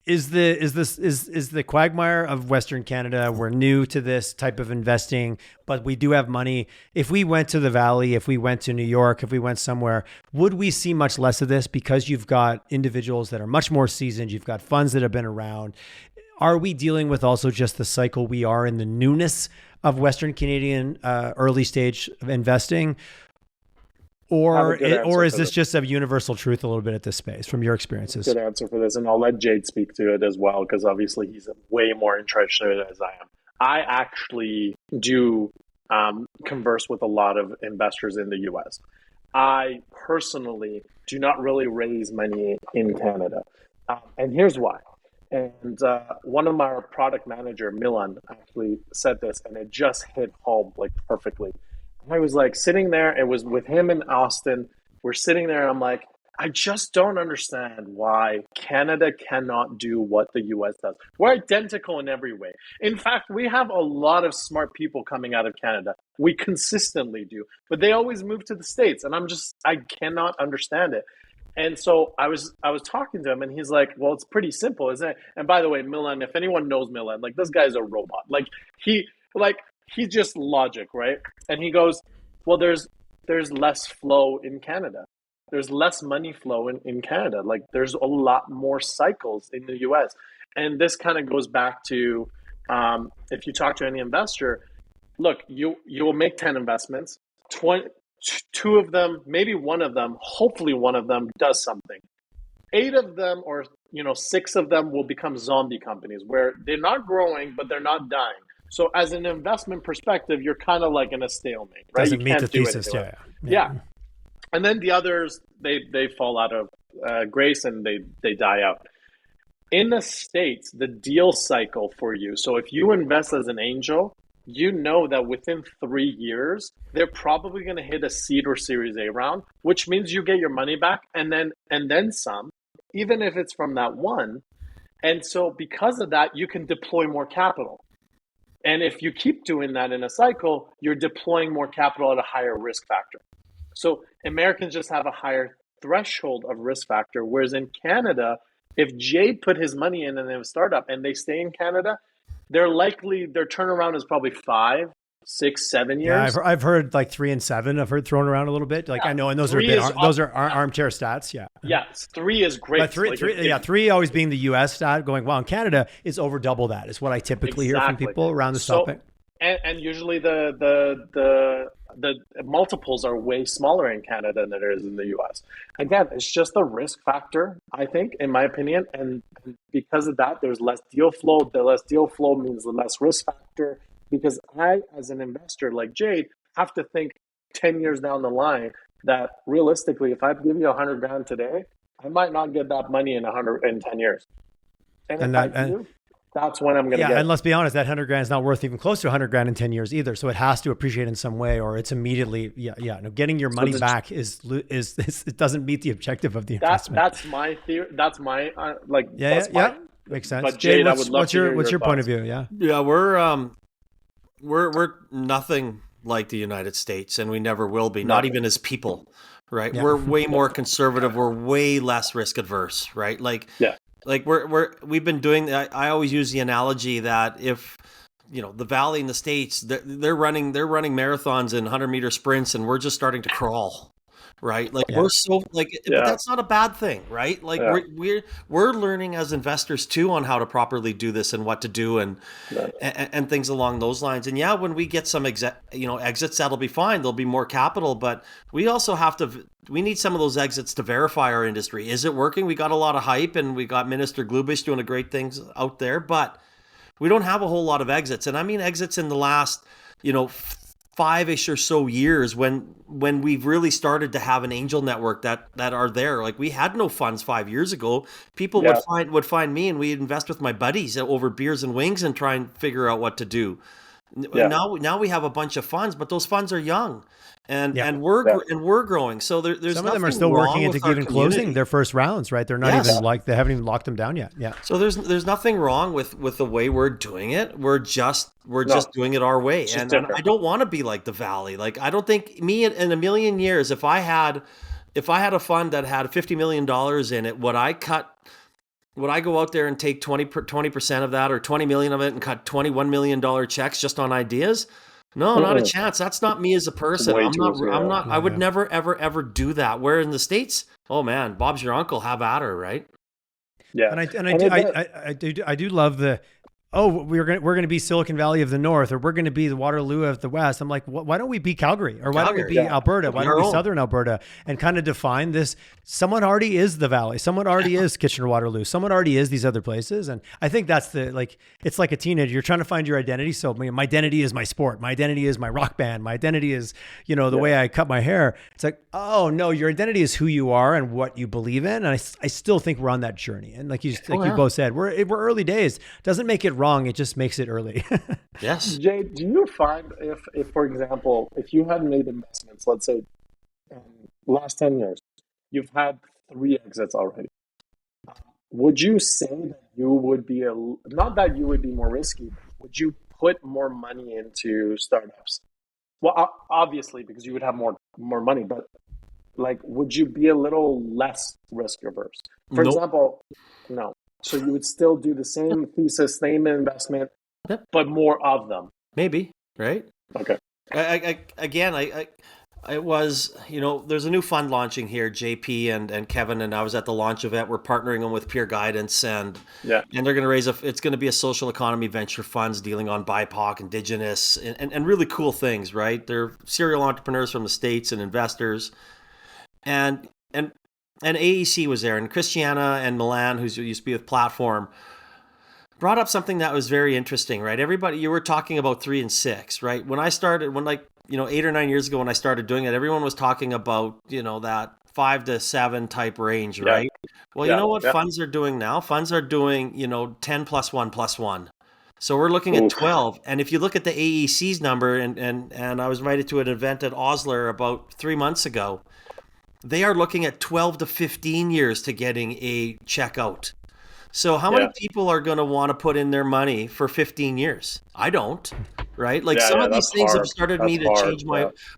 Is the quagmire of Western Canada? We're new to this type of investing, but we do have money. If we went to the Valley, if we went to New York, if we went somewhere, would we see much less of this because you've got individuals that are much more seasoned? You've got funds that have been around. Are we dealing with also just the cycle we are in the newness of Western Canadian early stage of investing? Or is this just a universal truth a little bit at this space from your experiences? Good answer for this. And I'll let Jade speak to it as well, because obviously he's way more interested as I am. I actually do converse with a lot of investors in the US. I personally do not really raise money in Canada. And here's why. And one of my product manager, Milan, actually said this, and it just hit home like perfectly. I was like sitting there, it was with him in Austin. We're sitting there, and I'm like, I just don't understand why Canada cannot do what the US does. We're identical in every way. In fact, we have a lot of smart people coming out of Canada. We consistently do, but they always move to the States, and I cannot understand it. And so I was talking to him, and he's like, "Well, it's pretty simple, isn't it?" And by the way, Milan, if anyone knows Milan, like this guy's a robot. He like he's just logic, right? And he goes, "Well, there's less flow in Canada. There's less money flow in Canada. Like there's a lot more cycles in the US." And this kind of goes back to if you talk to any investor, look, you will make 10 investments, 20, two of them, maybe one of them, hopefully one of them does something. 8 of them, or 6 of them will become zombie companies where they're not growing, but they're not dying. So as an investment perspective, you're kind of like in a stalemate, right? Doesn't meet the thesis. Yeah. And then the others, they fall out of grace and they die out. In the States, the deal cycle for you, so if you invest as an angel, you know that within 3 years, they're probably going to hit a seed or Series A round, which means you get your money back and then some, even if it's from that one. And so because of that, you can deploy more capital. And if you keep doing that in a cycle, you're deploying more capital at a higher risk factor. So Americans just have a higher threshold of risk factor, whereas in Canada, if Jade put his money in a startup and they stay in Canada, their turnaround is probably 5, 6, 7 years. Yeah, I've heard like 3 and 7. I've heard thrown around a little bit. Like I know, and those are armchair stats. Yeah. Yeah, 3 is great. But 3 always being the U.S. stat. Going well in Canada is over double that. Is what I typically hear from people around this topic. And usually the multiples are way smaller in Canada than it is in the US. Again, it's just the risk factor, I think, in my opinion. And because of that, there's less deal flow. The less deal flow means the less risk factor. Because I, as an investor like Jade, have to think 10 years down the line that realistically, if I give you $100,000 today, I might not get that money in 10 years. That's when I'm going to get it. And let's be honest, that $100,000 is not worth even close to $100,000 in 10 years either. So it has to appreciate in some way, or it's immediately, no, getting your money back is it doesn't meet the objective of the investment. That's my theory. That's my makes sense. But Jade, what's your point of view? Yeah, we're nothing like the United States, and we never will be. Not even as people, right? Yeah. We're way more conservative. We're way less risk adverse, right? We've been doing. I always use the analogy that if the Valley in the States, they're running marathons and 100-meter sprints, and we're just starting to crawl, right? We're so but that's not a bad thing, right? We're learning as investors too on how to properly do this and what to do and things along those lines. And when we get some exits, that'll be fine. There'll be more capital, but we also we need some of those exits to verify our industry. Is it working? We got a lot of hype, and we got Minister Glubish doing a great things out there, but we don't have a whole lot of exits. And I mean exits in the last 5-ish or so years when we've really started to have an angel network that are there. Like we had no funds 5 years ago. People would find me, and we'd invest with my buddies over beers and wings and try and figure out what to do. Now we have a bunch of funds, but those funds are young. And we're growing. So there's some of them are still working into even closing their first rounds, right? They're not even they haven't even locked them down yet. Yeah. So there's nothing wrong with the way we're doing it. We're just doing it our way. And I don't want to be like the Valley. Like I don't think me in a million years, if I had a fund that had $50 million in it, would I go out there and take 20% of that or 20 million of it and cut $21 million checks just on ideas? No, not a chance. That's not me as a person. I'm not. I would never, ever do that. Where in the States, oh man, Bob's your uncle. Have at her, right? Yeah. And I do love the. Oh, we're going to be Silicon Valley of the North, or we're going to be the Waterloo of the West. I'm like, why don't we be Calgary, or why don't we be Alberta? Why don't we be Southern Alberta, and kind of define this? Someone already is the Valley. Someone already is Kitchener-Waterloo. Someone already is these other places, and I think that's it's like a teenager. You're trying to find your identity. So my identity is my sport. My identity is my rock band. My identity is the way I cut my hair. It's like, oh no, your identity is who you are and what you believe in. And I still think we're on that journey. And like you both said, we're early days. Doesn't make it wrong. It just makes it early. Yes. Jay, do you find if for example, if you had made investments, let's say last 10 years, you've had 3 exits already. Would you say that you would be not that you would be more risky, but would you put more money into startups? Well, obviously, because you would have more money, but like, would you be a little less risk averse? For Nope. example, no. So you would still do the same thesis, same investment, Yep. but more of them. Maybe, right? Okay. It was, there's a new fund launching here, JP and Kevin, and I was at the launch event. We're partnering them with Peer Guidance, and they're going to raise it's going to be a social economy venture funds dealing on BIPOC, Indigenous, and really cool things, right? They're serial entrepreneurs from the States and investors. And AEC was there, and Christiana and Milan, who used to be with Platform, brought up something that was very interesting, right? Everybody, you were talking about 3 and 6, right? When I started, 8 or 9 years ago when I started doing it, everyone was talking about, that 5 to 7 type range, right? Well, you know what funds are doing now? Funds are doing, 10 plus 1 plus 1. So we're looking at 12. And if you look at the AEC's number, and I was invited to an event at Osler about 3 months ago, they are looking at 12 to 15 years to getting a check out. So how many people are going to want to put in their money for 15 years? I don't, right? Like some of these things have started me to change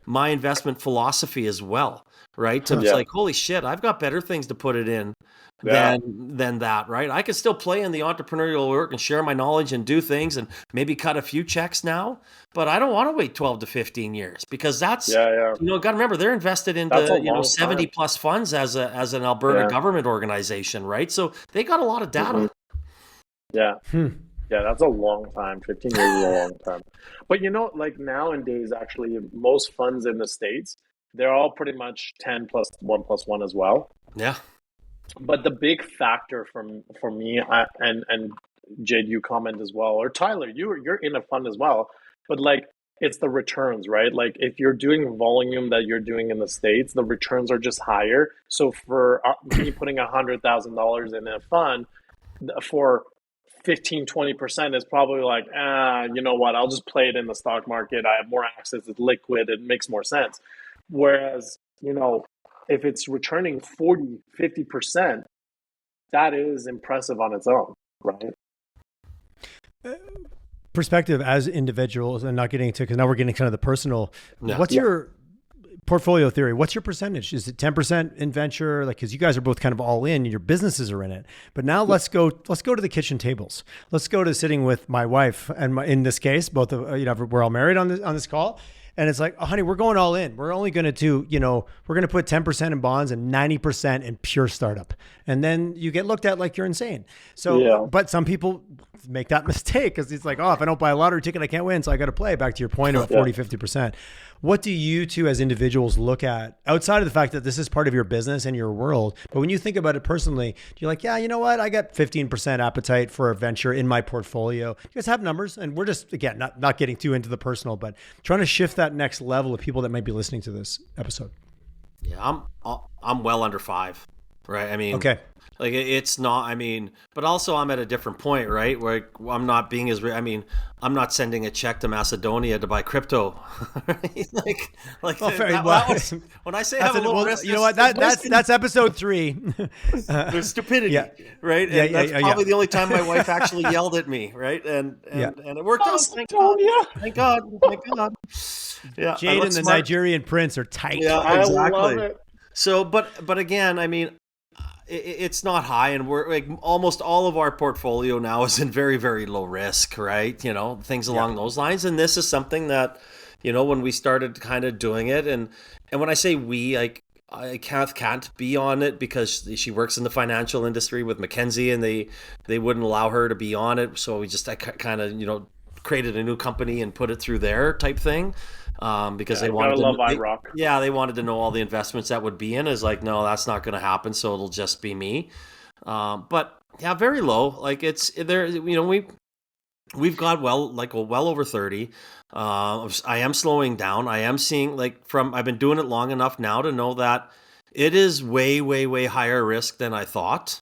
my investment philosophy as well, right? To like, holy shit, I've got better things to put it in than that, right? I can still play in the entrepreneurial work and share my knowledge and do things and maybe cut a few checks now, but I don't want to wait 12 to 15 years because that's, got to remember they're invested into, 70 plus funds as an Alberta government organization, right? So they got a lot of data. Yeah, that's a long time. 15 years is a long time. But like nowadays, actually, most funds in the States, they're all pretty much 10 plus 1 as well. Yeah. But the big factor for me, and Jade, you comment as well, or Tyler, you're in a fund as well, but like it's the returns, right? Like if you're doing volume that you're doing in the States, the returns are just higher. So for me putting $100,000 in a fund for 15-20% is probably like, you know what? I'll just play it in the stock market. I have more access. It's liquid. It makes more sense. Whereas, if it's returning 40-50%, that is impressive on its own, right? Perspective as individuals, and not getting into, because now we're getting kind of the personal. What's your portfolio theory? What's your percentage? Is it 10% in venture? Like, because you guys are both kind of all in, your businesses are in it. But now let's go to the kitchen tables. Let's go to sitting with my wife, and in this case, both of we're all married on this call. And it's like, oh, honey, we're going all in. We're only going to do, we're going to put 10% in bonds and 90% in pure startup. And then you get looked at like you're insane. So, but some people make that mistake because it's like, oh, if I don't buy a lottery ticket, I can't win. So I got to play. Back to your point about 40-50%. What do you two as individuals look at outside of the fact that this is part of your business and your world? But when you think about it personally, you're like, yeah, you know what? I got 15% appetite for a venture in my portfolio. You guys have numbers, and we're just, again, not getting too into the personal, but trying to shift that next level of people that might be listening to this episode. Yeah, I'm well under 5. Right. I mean, okay. Like it's not, but also I'm at a different point, right? Where I'm not being I'm not sending a check to Macedonia to buy crypto. When I say have a little risk, you know what? That's episode 3. There's stupidity, right? And that's probably the only time my wife actually yelled at me, right? And it worked out. Thank God. Yeah. Jade and the Nigerian prince are tight. Yeah, exactly. I love it. So, but again, it's not high, and we're like almost all of our portfolio now is in very, very low risk, right? Things along those lines. And this is something that, when we started kind of doing it, and when I say we, like can't be on it because she works in the financial industry with McKinsey, and they wouldn't allow her to be on it. So we just kind of created a new company and put it through there type thing. Because they wanted they wanted to know all the investments that would be in. Is like, no, that's not going to happen. So it'll just be me. But yeah, very low. Like it's there. We've got well over 30. I am slowing down. I am seeing I've been doing it long enough now to know that it is way, way, way higher risk than I thought.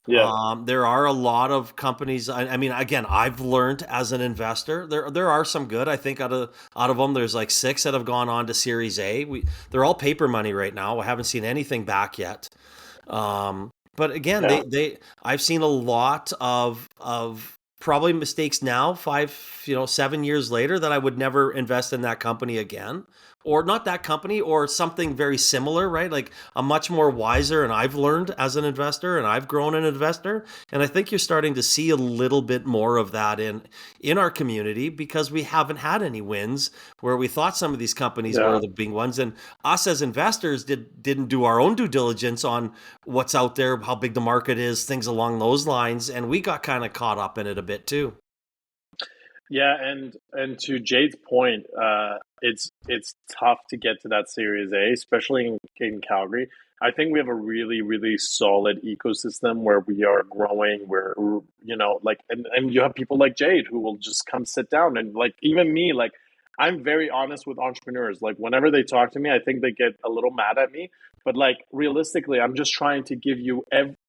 Yeah. There are a lot of companies. Again, I've learned as an investor, there are some good. I think out of them, there's like 6 that have gone on to Series A. They're all paper money right now. I haven't seen anything back yet. But again, I've seen a lot of probably mistakes now, 7 years later, that I would never invest in that company again, or not that company, or something very similar, right? Like I'm much more wiser, and I've learned as an investor, and I've grown an investor. And I think you're starting to see a little bit more of that in our community, because we haven't had any wins where we thought some of these companies were the big ones. And us as investors didn't do our own due diligence on what's out there, how big the market is, things along those lines. And we got kind of caught up in it a bit too. Yeah, and to Jade's point, it's tough to get to that Series A, especially in Calgary. I think we have a really, really solid ecosystem where we are growing. Where and you have people like Jade who will just come sit down, and like even me, like I'm very honest with entrepreneurs. Like whenever they talk to me, I think they get a little mad at me, but like realistically, I'm just trying to give you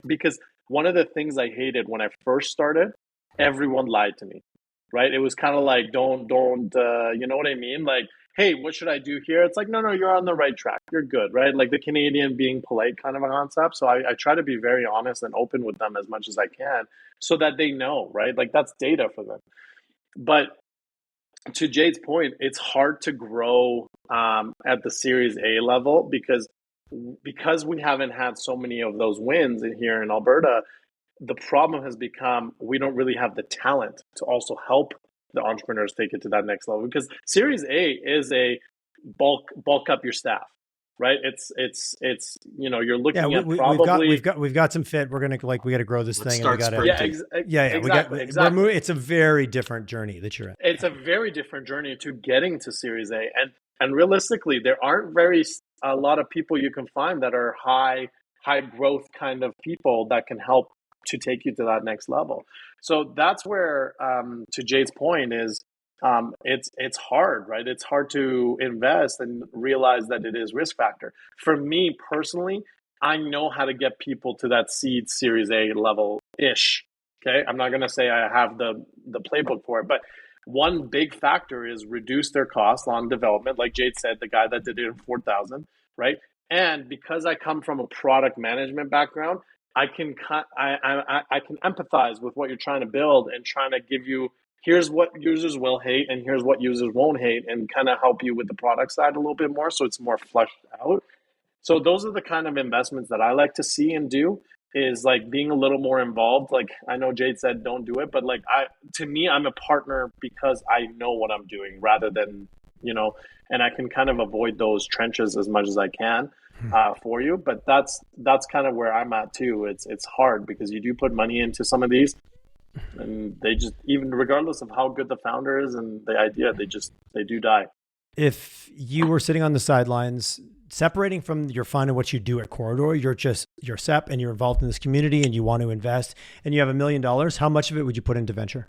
because one of the things I hated when I first started, everyone lied to me. Right? It was kind of like, don't, you know what I mean? Like, hey, what should I do here? It's like, no, you're on the right track. You're good, right? Like the Canadian being polite kind of a concept. So I try to be very honest and open with them as much as I can so that they know, right? Like that's data for them. But to Jade's point, it's hard to grow at the Series A level because we haven't had so many of those wins here in Alberta. The problem has become we don't really have the talent to also help the entrepreneurs take it to that next level, because Series A is a bulk up your staff, right? It's you're looking at probably we've got some fit. We're gonna we got to grow this thing. And we gotta, exactly. It's a very different journey that you're in. It's a very different journey to getting to Series A, and realistically, there aren't a lot of people you can find that are high growth kind of people that can help to take you to that next level. So that's where, to Jade's point, is it's hard, right? It's hard to invest and realize that it is risk factor. For me personally, I know how to get people to that seed Series A level ish. Okay, I'm not going to say I have the playbook for it, but one big factor is reduce their costs on development. Like Jade said, the guy that did it in 4,000, right? And because I come from a product management background, I can empathize with what you're trying to build and trying to give you, here's what users will hate and here's what users won't hate, and kind of help you with the product side a little bit more so it's more fleshed out. So those are the kind of investments that I like to see and do, is like being a little more involved. Like I know Jade said don't do it, but like to me, I'm a partner because I know what I'm doing rather than, and I can kind of avoid those trenches as much as I can. For you, but that's kind of where I'm at too. It's hard because you do put money into some of these, and they just, even regardless of how good the founder is and the idea, they do die. If you were sitting on the sidelines, separating from your fund and what you do at Corridor, you're Sep and you're involved in this community and you want to invest, and you have $1 million, how much of it would you put into venture?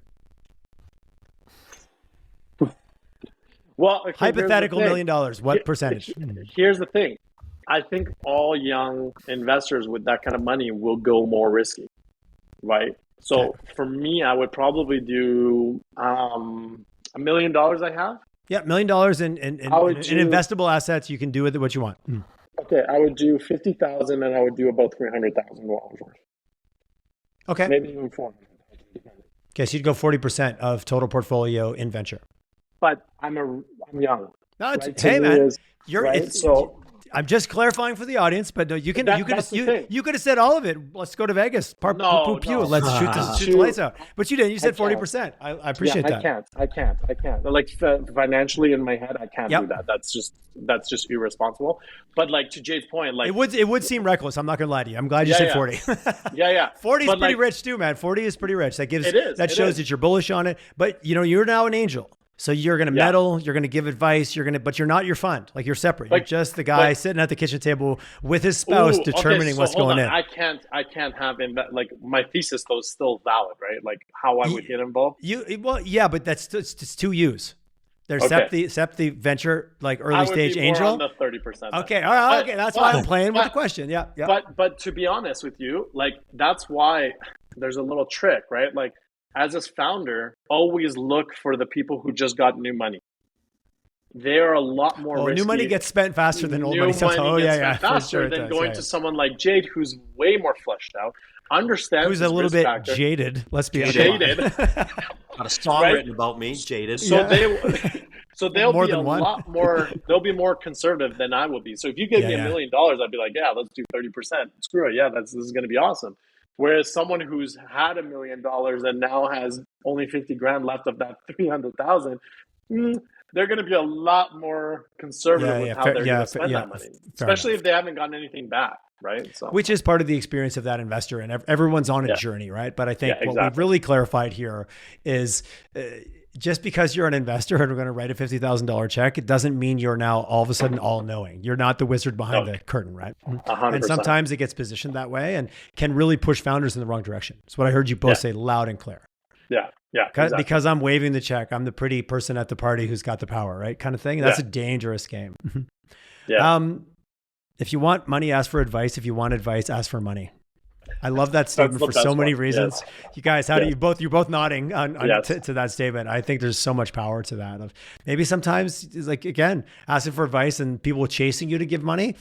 Well, okay, hypothetical $1 million, what percentage? Here's the thing. I think all young investors with that kind of money will go more risky, right? So for me, I would probably do $1 million I have. Yeah, $1 million in investable assets. You can do with it what you want. Okay, I would do 50,000 and I would do about $300,000 worth. Okay. Maybe even 400. Okay, so you'd go 40% of total portfolio in venture. But I'm young. No, right? Hey man, I'm just clarifying for the audience, but no, you could have said all of it. Let's go to Vegas. Let's shoot the lights out. But you didn't. You said 40%. I appreciate that. I can't. Like financially in my head, I can't do that. That's just irresponsible. But like to Jade's point, like it would seem reckless. I'm not gonna lie to you. I'm glad you said 40. Yeah. 40 is pretty rich too, man. 40 is pretty rich. That shows that you're bullish on it. But you're now an angel. So you're going to meddle, you're going to give advice, but you're not your fund. Like you're separate. You're just the guy sitting at the kitchen table with his spouse determining what's going in. I can't have like my thesis though is still valid, right? Like how I would get involved. But it's two U's. There's Sep the venture, like early stage angel. On the 30%. Okay. All right. Okay. That's why I'm playing with the question. Yeah. But to be honest with you, like that's why there's a little trick, right? Like, as a founder, always look for the people who just got new money, they're a lot more risky. New money gets spent faster than old New money. money gets spent For faster sure than going to someone like Jade, who's way more fleshed out, understands who's a little bit jaded. Let's be jaded. Got a song written about me, jaded. So they'll More be a than one. lot more. They'll be more conservative than I will be. So if you give me $1 million, I'd be like, yeah, let's do 30%. Screw it. Yeah, this is going to be awesome. Whereas someone who's had $1 million and now has only 50 grand left of that 300,000, they're going to be a lot more conservative with how they're going to spend that money, especially if they haven't gotten anything back. Right. So, which is part of the experience of that investor, and everyone's on a journey, right? But I think what we've really clarified here is just because you're an investor and we're going to write a $50,000 check, it doesn't mean you're now all of a sudden all knowing. You're not the wizard behind the curtain, right? 100%. And sometimes it gets positioned that way and can really push founders in the wrong direction. It's what I heard you both say loud and clear. Yeah. Yeah. Exactly. Because I'm waving the check, I'm the pretty person at the party who's got the power, right? Kind of thing. That's a dangerous game. If you want money, ask for advice. If you want advice, ask for money. I love that statement for so many reasons. You guys, how do you're both nodding to that statement. I think there's so much power to that. Of maybe sometimes it's like, again, asking for advice and people chasing you to give money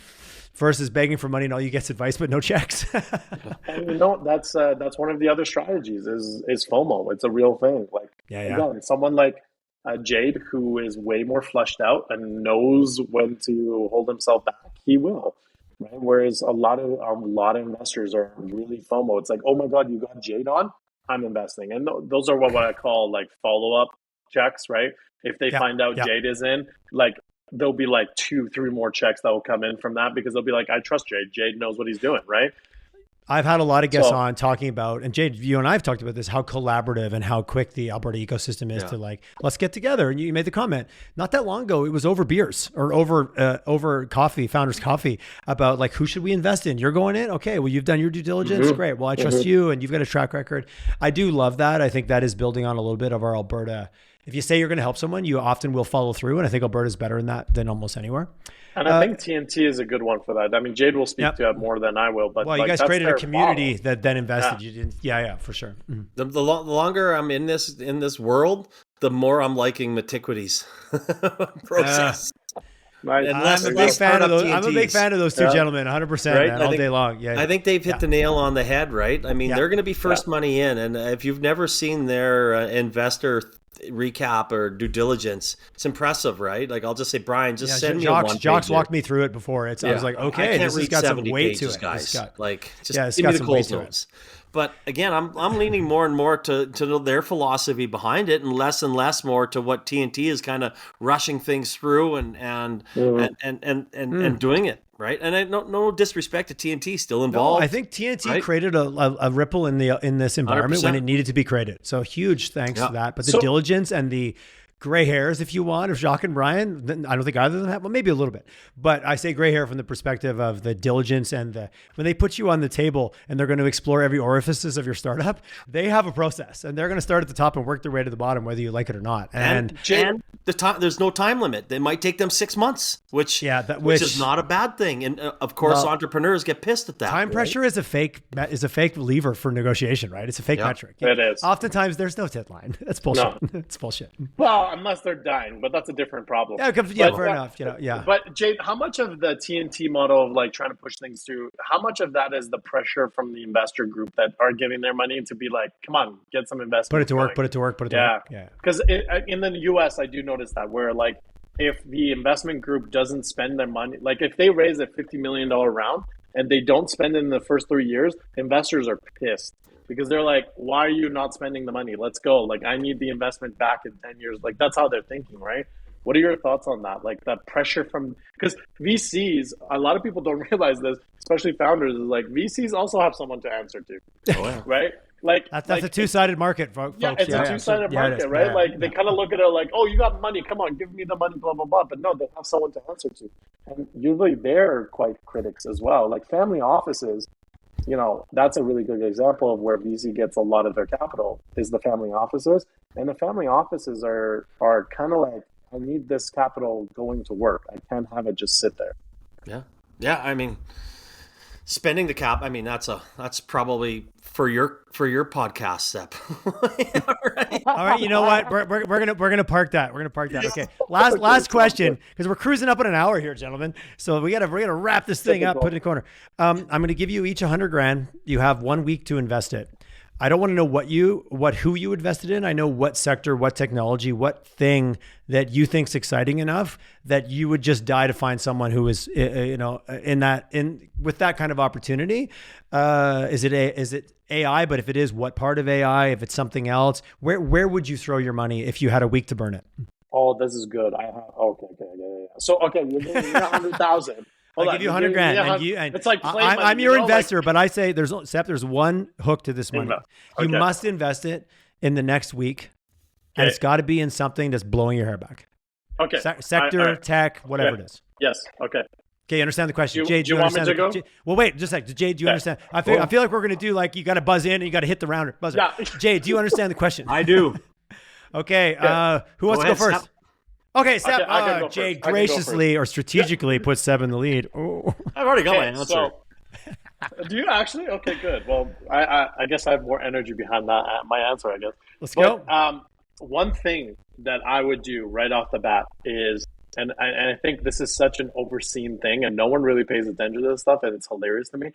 versus begging for money and all you get's advice, but no checks. And that's one of the other strategies is FOMO. It's a real thing. Like, again, someone like Jade, who is way more fleshed out and knows when to hold himself back, he will. Right? Whereas a lot of investors are really FOMO. It's like, oh my God, you got Jade on, I'm investing. And those are what I call like follow-up checks, right? If they find out Jade is in, like there'll be like 2-3 more checks that will come in from that because they'll be like, I trust Jade. Jade knows what he's doing, right? I've had a lot of guests on talking about, and Jade, you and I have talked about this, how collaborative and how quick the Alberta ecosystem is to like, let's get together. And you made the comment not that long ago, it was over beers or over coffee, founders coffee, about like, who should we invest in? You're going in? Okay, well, you've done your due diligence. Great. Well, I trust you and you've got a track record. I do love that. I think that is building on a little bit of our Alberta. If you say you're going to help someone, you often will follow through. And I think Alberta is better in that than almost anywhere. And I think TNT is a good one for that. I mean, Jade will speak to it more than I will. But you guys created a community that then invested. You didn't. Yeah, for sure. The longer I'm in this world, the more I'm liking Metiquity's process. Right. I'm a big fan of those. I'm a big fan of those two gentlemen, 100%, right? All day long. Yeah, I think they've hit the nail on the head, right? I mean, they're going to be first money in, and if you've never seen their investor recap or due diligence, it's impressive, right? Like I'll just say, Brian, send me one. Jock's walked me through it before. I was like, okay, this has got some weight to it, guys. Like, just give me the cold notes. But again, I'm leaning more and more to their philosophy behind it, and less more to what TNT is kind of rushing things through and doing it right. And I no disrespect to TNT, still involved. No, I think TNT created a ripple in this environment 100%. When it needed to be created. So huge thanks to that. But the diligence and the gray hairs, if you want, of Jacques and Brian, I don't think either of them have, well, maybe a little bit, but I say gray hair from the perspective of the diligence and when they put you on the table and they're going to explore every orifices of your startup, they have a process and they're going to start at the top and work their way to the bottom, whether you like it or not. And the time, there's no time limit. They might take them 6 months, which is not a bad thing. And of course, entrepreneurs get pissed at that. Time pressure is a fake lever for negotiation, right? It's a fake metric. It is. Oftentimes there's no deadline. That's bullshit. No. It's bullshit. Well, unless they're dying, but that's a different problem. Fair enough. But Jade, how much of the TNT model of like trying to push things through, how much of that is the pressure from the investor group that are giving their money to be like, come on, get some investment. Put it to work. Yeah. Because in the US, I do notice that where like, if the investment group doesn't spend their money, like if they raise a $50 million round and they don't spend it in the first 3 years, investors are pissed. Because they're like, why are you not spending the money? Let's go. Like, I need the investment back in 10 years. Like, that's how they're thinking, right? What are your thoughts on that? Like, that pressure from... Because VCs, a lot of people don't realize this, especially founders, is like, VCs also have someone to answer to, right? Like that's a two-sided market, folks. Yeah, it's a two-sided market, right? They kind of look at it like, oh, you got money. Come on, give me the money, blah, blah, blah. But no, they have someone to answer to. And usually they're quite critics as well. Like, family offices... that's a really good example of where VC gets a lot of their capital is the family offices. And the family offices are kind of like, I need this capital going to work. I can't have it just sit there. Yeah. I mean, Spending the cap. I mean, that's probably for your podcast, Sep. All right. You know what? We're gonna park that. We're gonna park that. Okay. Last question, because we're cruising up on an hour here, gentlemen. So we gotta wrap this thing up. Put it in the corner. I'm gonna give you each $100,000. You have 1 week to invest it. I don't want to know who you invested in. I know what sector, what technology, what thing that you think's exciting enough that you would just die to find someone who is, with that kind of opportunity. Is it AI? But if it is, what part of AI? If it's something else, where would you throw your money if you had a week to burn it? Oh, this is good. Okay. So, okay, you're 100,000. I'll give you $100,000, and it's like I'm your investor, but I say there's one hook to this money. You must invest it in the next week, and it's got to be in something that's blowing your hair back. Okay, sector, tech, whatever it is. Yes. Okay. Okay, you understand the question, Jade? Do you want me to go? Well, wait, just a sec. Jade, do you understand? I feel like we're gonna do like you got to buzz in and you got to hit the rounder buzzer. Yeah. Jade, do you understand the question? I do. Okay. Who wants to go first? Okay, Seb. Jade graciously or strategically puts Seb in the lead. Oh. I've already got my answer. So, do you actually? Okay, good. Well, I guess I have more energy behind that my answer, I guess. Let's go. One thing that I would do right off the bat is, and I think this is such an overseen thing, and no one really pays attention to this stuff, and it's hilarious to me,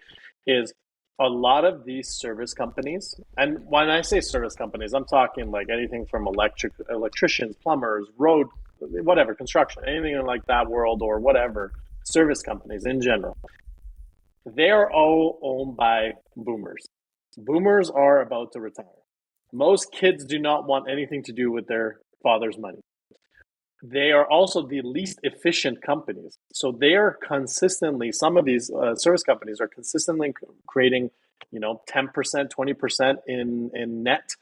is a lot of these service companies, and when I say service companies, I'm talking like anything from electricians, plumbers, road, whatever, construction, anything in like that world or whatever, service companies in general. They are all owned by boomers. Boomers are about to retire. Most kids do not want anything to do with their father's money. They are also the least efficient companies. So they are consistently, some of these service companies are consistently creating, 10%, 20% in net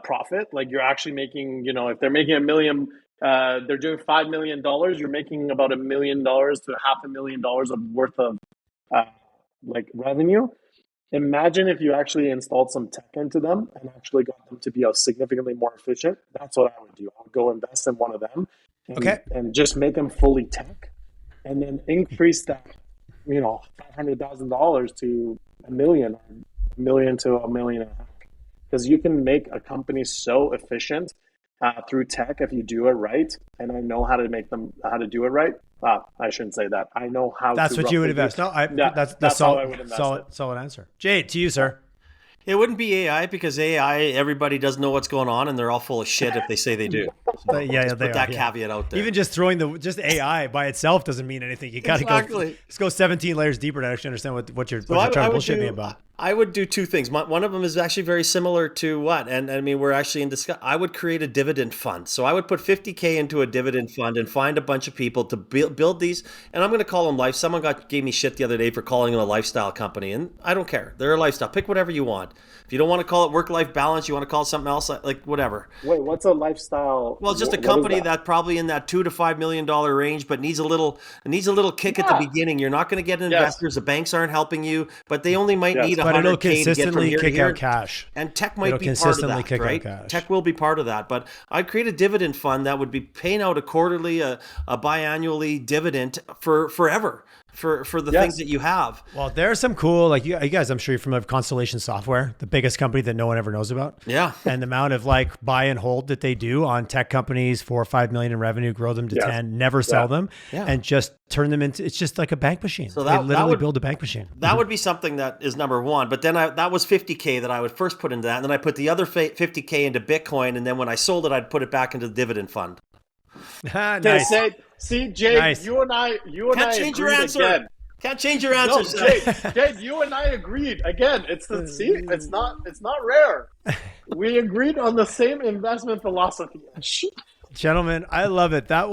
profit. Like you're actually making, if they're making $1 million, they're doing $5 million, you're making about $1 million to $500,000 of worth of revenue. Imagine if you actually installed some tech into them and actually got them to be significantly more efficient. That's what I would do. I would go invest in one of them and just make them fully tech and then increase that, $500,000 to $1 million, or $1 million to $1.5 million. Because you can make a company so efficient through tech if you do it right. And I know how to do it right. I shouldn't say that. I know how. That's what you would invest. No, that's how I would invest. Solid answer. Jade, to you, sir. It wouldn't be AI because AI, everybody doesn't know what's going on, and they're all full of shit if they say they do. So put that caveat out there. Even just throwing AI by itself doesn't mean anything. You got to go 17 layers deeper to actually understand what you're trying to bullshit me about. I would do two things. One of them is actually very similar to what? And I mean, we're actually in discuss. I would create a dividend fund. So I would put $50,000 into a dividend fund and find a bunch of people to build these. And I'm going to call them life. Someone gave me shit the other day for calling them a lifestyle company. And I don't care. They're a lifestyle. Pick whatever you want. If you don't want to call it work-life balance, you want to call it something else, like whatever. Wait, what's a lifestyle? Well, just a company that probably in that $2 to $5 million range, but needs a little kick at the beginning. You're not going to get investors. The banks aren't helping you, but they only might need $100,000 to get from here to here. Cash. And tech might be part of that, right? Tech will be part of that, but I'd create a dividend fund that would be paying out a quarterly, a biannually dividend for forever. For the things that you have. Well, there's some cool, like you guys, I'm sure you're familiar with Constellation Software, the biggest company that no one ever knows about. Yeah. And the amount of buy and hold that they do on tech companies, 4 or 5 million in revenue, grow them to 10, never sell them, and just turn them into, it's just like a bank machine. So they literally build a bank machine. That would be something that is number one. But then that was $50,000 that I would first put into that. And then I put the other $50,000 into Bitcoin. And then when I sold it, I'd put it back into the dividend fund. Nice. See, Jade, nice. you and I change your answer. Again. Can't change your answer. No, Jade, you and I agreed again. It's not rare. We agreed on the same investment philosophy. Gentlemen, I love it. I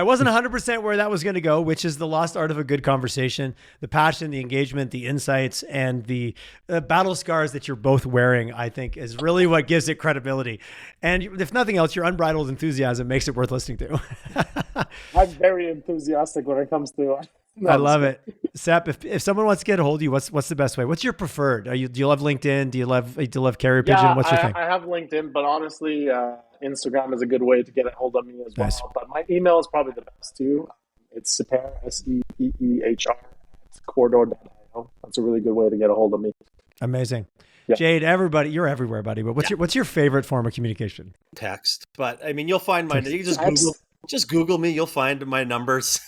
wasn't 100% where that was going to go, which is the lost art of a good conversation, the passion, the engagement, the insights, and the battle scars that you're both wearing, I think is really what gives it credibility. And if nothing else, your unbridled enthusiasm makes it worth listening to. I'm very enthusiastic when it comes to I love it. Sep, if someone wants to get a hold of you, what's the best way? What's your preferred? Do you love LinkedIn? Do you love Carrier Pigeon? What's your thing? I have LinkedIn, but honestly, Instagram is a good way to get a hold of me as well. Nice. But my email is probably the best too. It's Sepehr, Sepehr, @corridor.io. it's a really good way to get a hold of me. Amazing. Yeah. Jade, everybody, you're everywhere, buddy. But what's your favorite form of communication? Text. But I mean, you'll find my, you Text. just Google me. You'll find my numbers.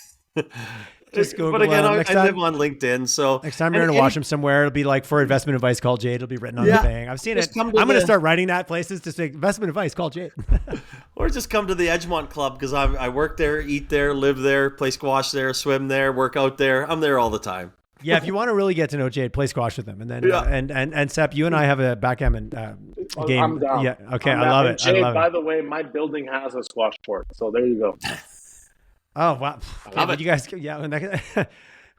Just Google. But again, I time, live on LinkedIn. So next time you're going to watch them somewhere, it'll be like, for investment advice, call Jade. It'll be written on the thing. I've seen it. I'm going to start writing that places to say investment advice, call Jade. Or just come to the Edgemont Club, because I work there, eat there, live there, play squash there, swim there, work out there. I'm there all the time. Yeah, if you want to really get to know Jade, play squash with him. And then and Sep, you and I have a backgammon game. I'm down. Yeah, okay, I'm I love down. it. Jade, I love by it. the way, my building has a squash court, so there you go. Oh wow! Okay, but you guys,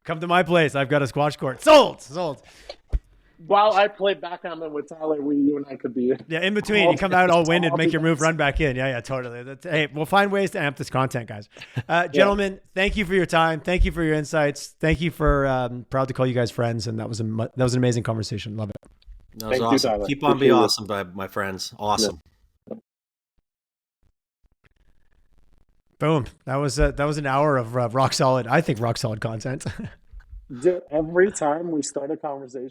come to my place. I've got a squash court. Sold. While I play backgammon with Tyler, you and I could be in between. You come out all winded, make your move, run back in. Yeah, totally. Hey, we'll find ways to amp this content, guys. Gentlemen, thank you for your time. Thank you for your insights. Thank you for proud to call you guys friends, and that was an amazing conversation. Love it. That was Thank you, awesome. Tyler. Keep on Appreciate being it. awesome, my friends. Awesome. Boom. That was an hour of rock solid. I think rock solid content. Every time we start a conversation,